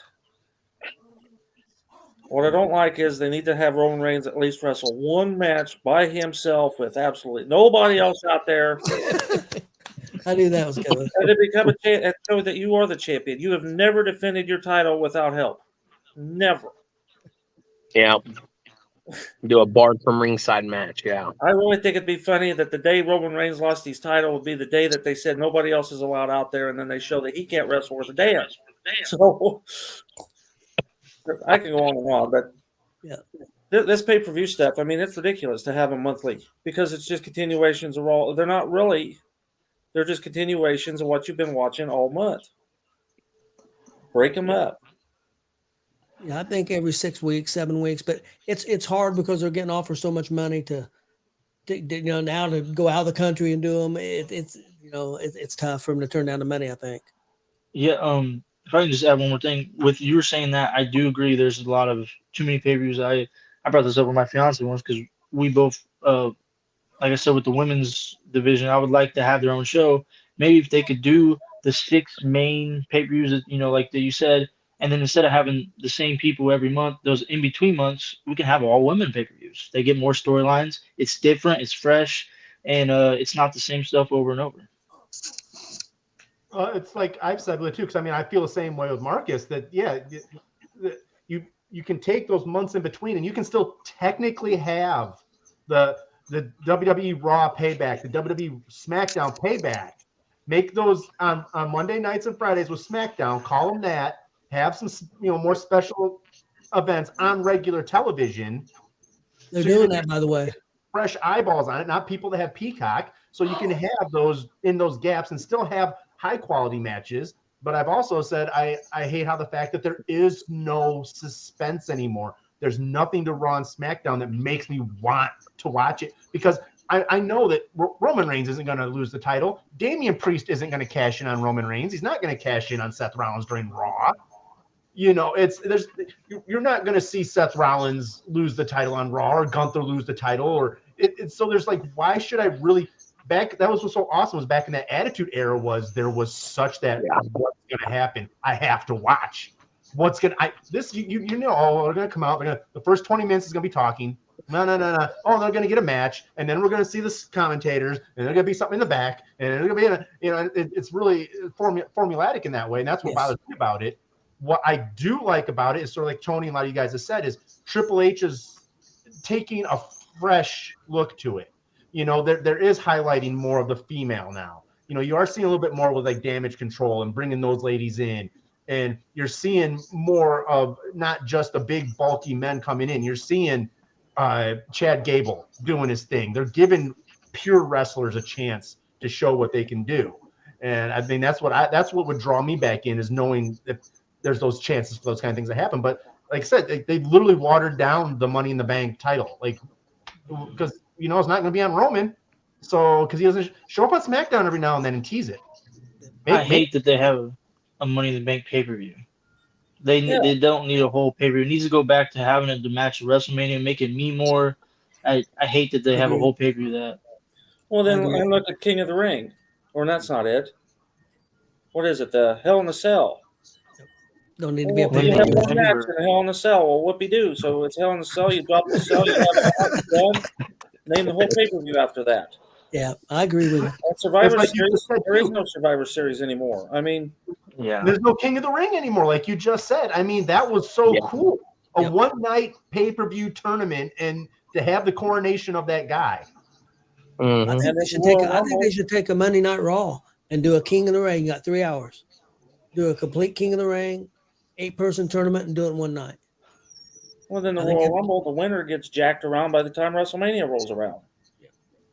What I don't like is they need to have Roman Reigns at least wrestle one match by himself with absolutely nobody else out there. I knew that was coming. And to become and show that you are the champion. You have never defended your title without help. Never. Yeah. Do a barred from ringside match. Yeah. I really think it'd be funny that the day Roman Reigns lost his title would be the day that they said nobody else is allowed out there, and then they show that he can't wrestle worth a damn. So I can go on and on, but yeah, this pay-per-view stuff, I mean, it's ridiculous to have them monthly because it's just continuations of all. They're not really. They're just continuations of what you've been watching all month. Break them up. Yeah, I think every 6 weeks, 7 weeks, but it's hard because they're getting offered so much money to now to go out of the country and do them. It's tough for them to turn down the money, I think. Yeah. If I can just add one more thing, with you were saying that, I do agree. There's a lot of too many pay-per-views. I brought this up with my fiance once because we both, like I said, with the women's division, I would like to have their own show. Maybe if they could do the 6 main pay-per-views, like that you said. And then instead of having the same people every month, those in between months, we can have all women pay-per-views. They get more storylines. It's different. It's fresh, and it's not the same stuff over and over. It's like I've said too, because I mean I feel the same way with Marcus. That you can take those months in between, and you can still technically have the WWE Raw payback, the WWE SmackDown payback. Make those on Monday nights and Fridays with SmackDown. Call them that. Have some, more special events on regular television. They're doing that, by the way. Fresh eyeballs on it, not people that have Peacock. So you can have those in those gaps and still have high quality matches. But I've also said I hate how the fact that there is no suspense anymore. There's nothing to Raw and SmackDown that makes me want to watch it because I know that Roman Reigns isn't going to lose the title. Damian Priest isn't going to cash in on Roman Reigns. He's not going to cash in on Seth Rollins during Raw. You're not going to see Seth Rollins lose the title on Raw or Gunther lose the title so there's like, why should I really that was what's so awesome was back in that Attitude Era there was such that what's going to happen? I have to watch. What's going to they're going to come out. The first 20 minutes is going to be talking. No. Oh, they're going to get a match, and then we're going to see the commentators, and there's going to be something in the back, and there's going to be it's really formulatic in that way, and that's what bothers me about it. What I do like about it is sort of like Tony and a lot of you guys have said is Triple H is taking a fresh look to it. There is highlighting more of the female now. You are seeing a little bit more with like Damage Control and bringing those ladies in. And you're seeing more of not just the big bulky men coming in. You're seeing Chad Gable doing his thing. They're giving pure wrestlers a chance to show what they can do. And I mean, that's what would draw me back in is knowing that there's those chances for those kind of things that happen. But like I said, they literally watered down the Money in the Bank title, because it's not going to be on Roman, so because he doesn't show up on SmackDown every now and then and tease it. I hate that they have a Money in the Bank pay-per-view. They don't need a whole pay-per-view. It needs to go back to having it the match at WrestleMania, make it mean more. I hate that they have a whole pay-per-view that. Well, then I look at King of the Ring, or that's not it. What is it? The Hell in a Cell. Don't need to be a pay-per-view. You have one match in Hell in a Cell. Well, whoopie-doo. So it's Hell in a Cell. You drop the cell. You have a match done. Name the whole pay-per-view after that. Yeah, I agree with you. Survivor Series, there is no Survivor Series anymore. I mean, there's no King of the Ring anymore, like you just said. I mean, that was so cool. A one-night pay-per-view tournament and to have the coronation of that guy. Mm-hmm. I think they should take a Monday Night Raw and do a King of the Ring. You got 3 hours. do a complete King of the Ring, 8-person tournament, and do it in one night. Well, then the I think Royal Rumble, the winner gets jacked around by the time WrestleMania rolls around.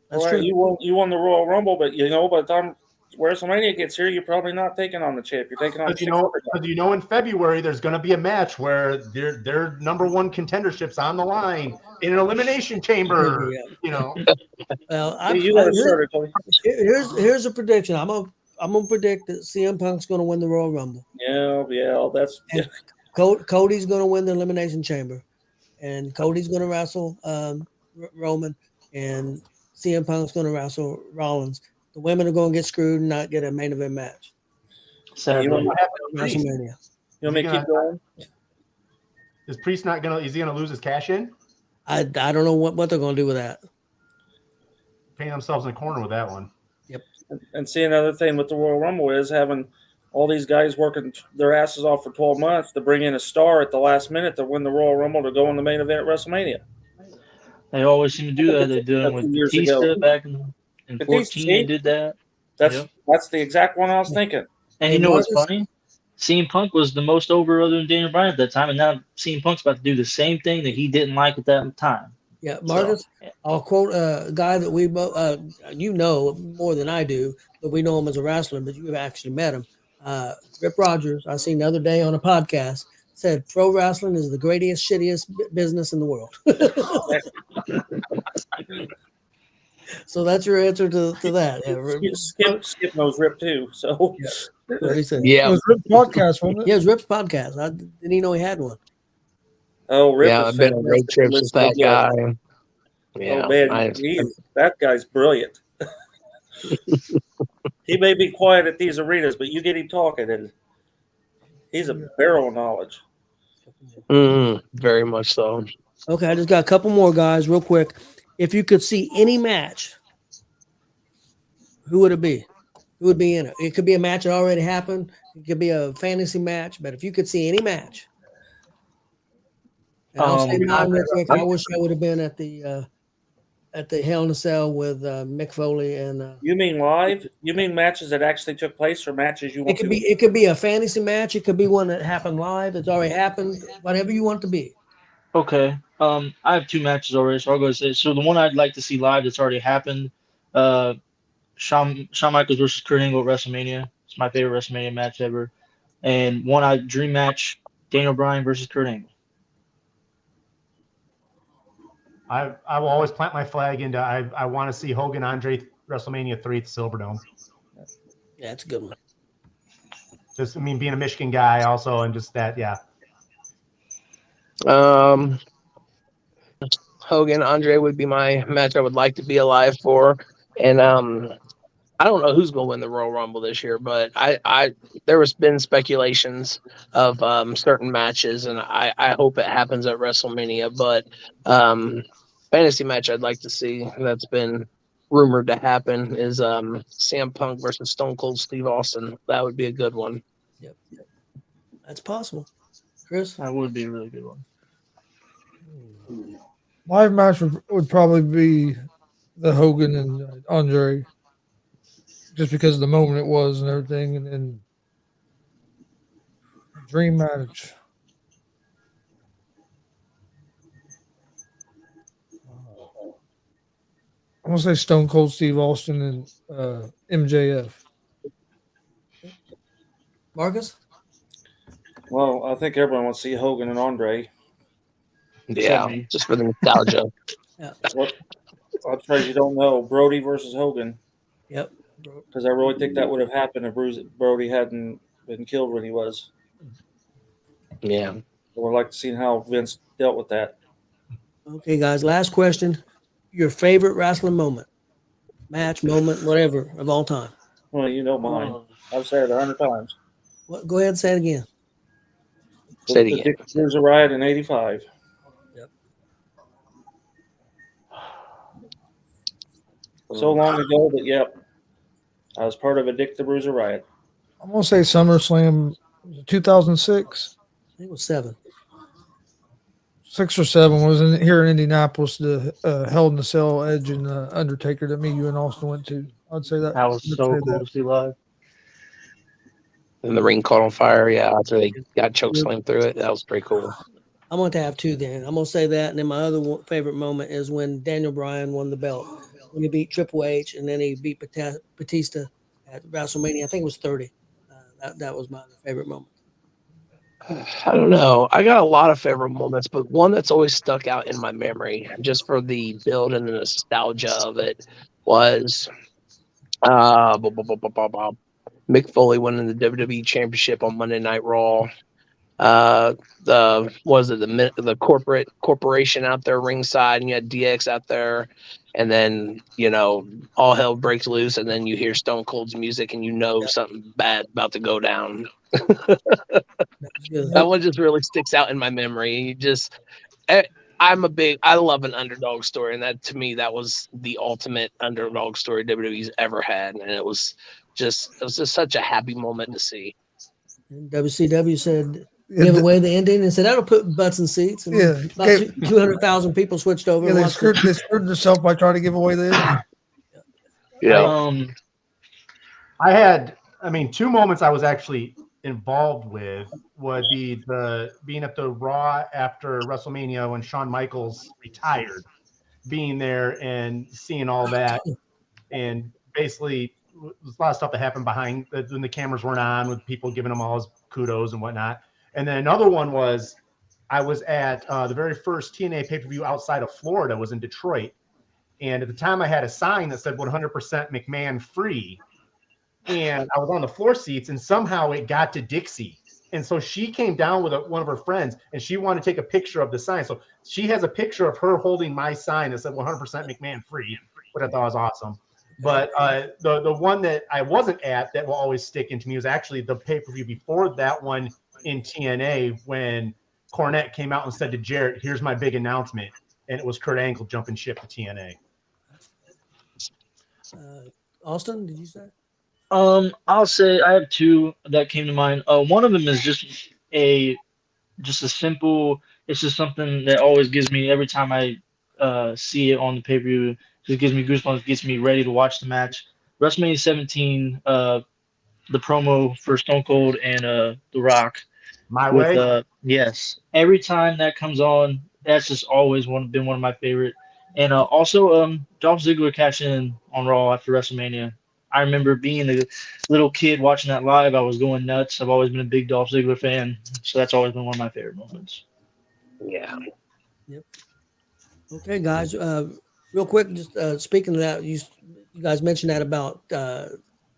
That's All right, true. you won the Royal Rumble, but by the time WrestleMania gets here, you're probably not taking on the champ. You're taking on Because in February there's going to be a match where their number one contendership's on the line in an elimination chamber. Well, here's a prediction. I'm gonna predict that CM Punk's gonna win the Royal Rumble. Yeah, that's Cody's gonna win the elimination chamber, and Cody's gonna wrestle Roman, and CM Punk's gonna wrestle Rollins. The women are gonna get screwed and not get a main event match. Sadly. WrestleMania. You want me to keep going? Is Priest not gonna? Is he gonna lose his cash in? I don't know what they're gonna do with that. Paint themselves in the corner with that one. Yep. And see, another thing with the Royal Rumble is having all these guys working their asses off for 12 months to bring in a star at the last minute to win the Royal Rumble to go in the main event at WrestleMania. They always seem to do that. They did it with Batista back in 14. They did that. That's the exact one I was thinking. And you know what's funny? CM Punk was the most over other than Daniel Bryan at that time, and now CM Punk's about to do the same thing that he didn't like at that time. Yeah, Marcus, I'll quote a guy that we both, more than I do, but we know him as a wrestler, but you've actually met him. Rip Rogers, I seen the other day on a podcast, said pro wrestling is the greatest, shittiest business in the world. So that's your answer to that. Yeah, Skip knows Rip too. So that's what he said. It was Rip's podcast, wasn't it? Yeah, it was Rip's podcast. I didn't even know he had one. Oh, Rip! Yeah, I've been on road trips with that guy. Yeah, oh man, that guy's brilliant. He may be quiet at these arenas, but you get him talking, and he's a barrel of knowledge. Very much so. Okay, I just got a couple more guys, real quick. If you could see any match, who would it be? Who would be in it? It could be a match that already happened. It could be a fantasy match. But if you could see any match, and I'll say mine real quick. I wish I would have been at the Hell in a Cell with Mick Foley and. You mean live? You mean matches that actually took place, or matches you want? It could be a fantasy match. It could be one that happened live. It's already happened. Whatever you want it to be. Okay. I have 2 matches already, so I'll go and say. So the one I'd like to see live that's already happened, Shawn Michaels versus Kurt Angle at WrestleMania. It's my favorite WrestleMania match ever. And one dream match, Daniel Bryan versus Kurt Angle. I will always plant my flag into I want to see Hogan Andre WrestleMania 3 at the Silverdome. Yeah, it's a good one. Just being a Michigan guy also, and just that, yeah. Hogan Andre would be my match I would like to be alive for, and I don't know who's going to win the Royal Rumble this year, but there has been speculations of certain matches, and I hope it happens at WrestleMania. But fantasy match I'd like to see that's been rumored to happen is CM Punk versus Stone Cold Steve Austin. That would be a good one. Yep. That's possible. Chris? That would be a really good one. My match would probably be the Hogan and Andre, just because of the moment it was and everything, and dream match. I'm gonna say Stone Cold Steve Austin and MJF. Marcus? Well, I think everyone wants to see Hogan and Andre. Yeah, just for the nostalgia. Yeah. I'm afraid you don't know. Brody versus Hogan. Yep. Because I really think that would have happened if Brody hadn't been killed when he was. Yeah. I would like to see how Vince dealt with that. Okay, guys, last question. Your favorite wrestling moment, match, moment, whatever, of all time. Well, you know mine. I've said it 100 times. Well, go ahead and say it again. Say it again. There's a riot in 85. Yep. So long ago, but yep. I was part of a Dick the Bruiser riot. I'm gonna say SummerSlam 2006. I think it was 7. 6 or 7 was here in Indianapolis. The Hell in the Cell, Edge and Undertaker that me, you, and Austin went to. I'd say that. That was so cool to see live. And the ring caught on fire. Yeah, after they got chokeslammed through it. That was pretty cool. I'm going to have two then. I'm going to say that. And then my other favorite moment is when Daniel Bryan won the belt. When he beat Triple H and then he beat Batista at WrestleMania. I think it was 30. That was my favorite moment. I don't know. I got a lot of favorite moments, but one that's always stuck out in my memory, just for the build and the nostalgia of it, was Mick Foley winning the WWE Championship on Monday Night Raw. The corporation out there ringside, and you had DX out there, and then all hell breaks loose, and then you hear Stone Cold's music, and something bad about to go down. That one just really sticks out in my memory. I love an underdog story, and that to me that was the ultimate underdog story WWE's ever had, and it was just such a happy moment to see. And WCW said give away the ending and said that'll put butts in seats. And about 200,000 people switched over. Yeah, they screwed themselves by trying to give away the ending. Yeah. I had, two moments I was actually involved with would be being at the Raw after WrestleMania when Shawn Michaels retired, being there and seeing all that, and basically there's a lot of stuff that happened behind when the cameras weren't on, with people giving him all his kudos and whatnot. And then another one was I was at the very first TNA pay-per-view outside of Florida, was in Detroit, and at the time I had a sign that said 100% McMahon free. And I was on the floor seats, and somehow it got to Dixie. And so she came down with one of her friends, and she wanted to take a picture of the sign. So she has a picture of her holding my sign that said 100% McMahon free, which I thought was awesome. But the one that I wasn't at that will always stick into me was actually the pay-per-view before that one in TNA, when Cornette came out and said to Jarrett, "Here's my big announcement." And it was Kurt Angle jumping ship to TNA. Austin, did you say? I'll say I have two that came to mind. One of them is just a simple. It's just something that always gives me every time I see it on the pay-per-view. Just gives me goosebumps, gets me ready to watch the match. WrestleMania 17, the promo for Stone Cold and The Rock. My way. Yes, every time that comes on, that's just always been one of my favorite. And also, Dolph Ziggler cashing in on Raw after WrestleMania. I remember being a little kid watching that live. I was going nuts. I've always been a big Dolph Ziggler fan, so that's always been one of my favorite moments. Yeah. Yep. Okay, guys. Real quick, just speaking of that, you guys mentioned that about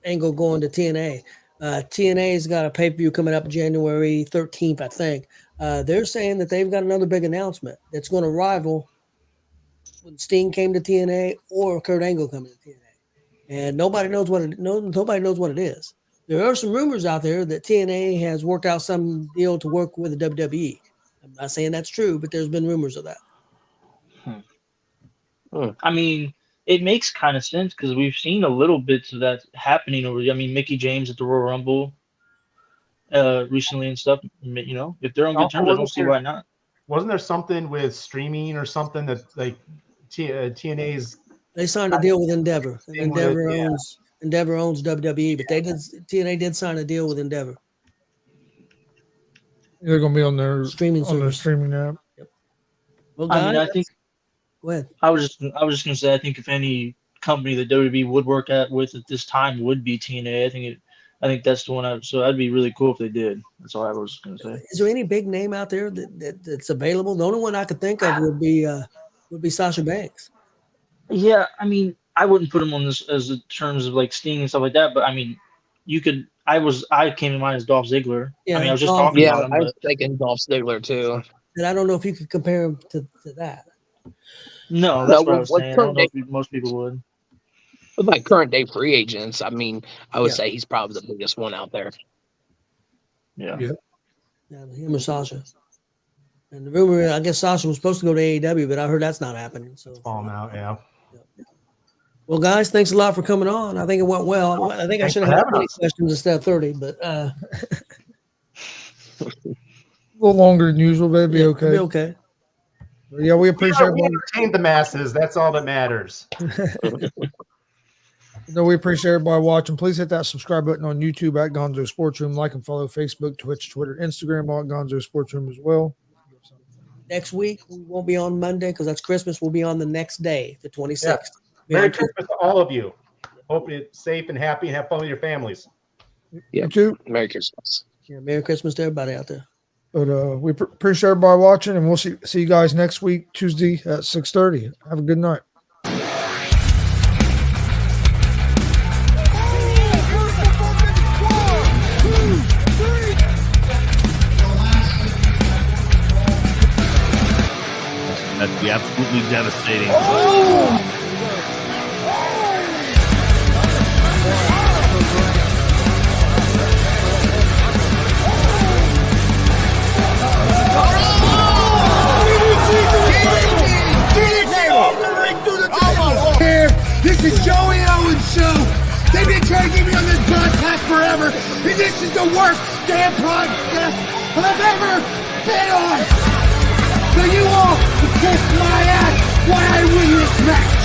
Angle going to TNA. TNA's got a pay-per-view coming up January 13th, I think. They're saying that they've got another big announcement that's going to rival when Sting came to TNA or Kurt Angle coming to TNA. And nobody knows what it is. There are some rumors out there that TNA has worked out some deal to work with the WWE. I'm not saying that's true, but there's been rumors of that. I mean, it makes kind of sense because we've seen a little bits of that happening over. I mean, Mickie James at the Royal Rumble recently and stuff. If they're on good terms, I don't see why not. Wasn't there something with streaming or something that like TNA's? They signed a deal with Endeavor. Endeavor owns WWE, but TNA did sign a deal with Endeavor. They're going to be on their streaming app. Yep. Well, guys, I think. Go ahead. I was just going to say, I think if any company that WWE would work with at this time would be TNA. I think that's the one. So that'd be really cool if they did. That's all I was going to say. Is there any big name out there that's available? The only one I could think of would be Sasha Banks. Yeah, I mean, I wouldn't put him on this as in terms of like Sting and stuff like that, but I mean, you could. I came to mind as Dolph Ziggler. Yeah, I mean, I was just talking about him. I was thinking Dolph Ziggler too. And I don't know if you could compare him to that. No, that's what I was saying. I don't know if most people would. With my current day free agents, I mean, I would say he's probably the biggest one out there. Yeah, him or Sasha. And the rumor, I guess Sasha was supposed to go to AEW, but I heard that's not happening. So falling out, yeah. Well, guys, thanks a lot for coming on. I think it went well. I think I should have had 20 questions instead of 30, but a little longer than usual, but it'd be okay. It'll be okay. Yeah, we appreciate we entertained the masses. That's all that matters. No, we appreciate everybody watching. Please hit that subscribe button on YouTube at Gonzo's Sports Room. Like and follow Facebook, Twitch, Twitter, Instagram, all at Gonzo's Sports Room as well. Next week, we won't be on Monday because that's Christmas. We'll be on the next day, the 26th. Yeah. Merry Christmas to all of you. Hope you're safe and happy and have fun with your families. Yeah. You too. Merry Christmas. Yeah, Merry Christmas to everybody out there. But we appreciate everybody watching, and we'll see you guys next week, Tuesday at 6:30. Have a good night. That'd be absolutely devastating. This is Joey Owens' show. They've been trying to get me on this broadcast forever, and this is the worst damn podcast I've ever been on. So you all can kiss my ass while I win this match.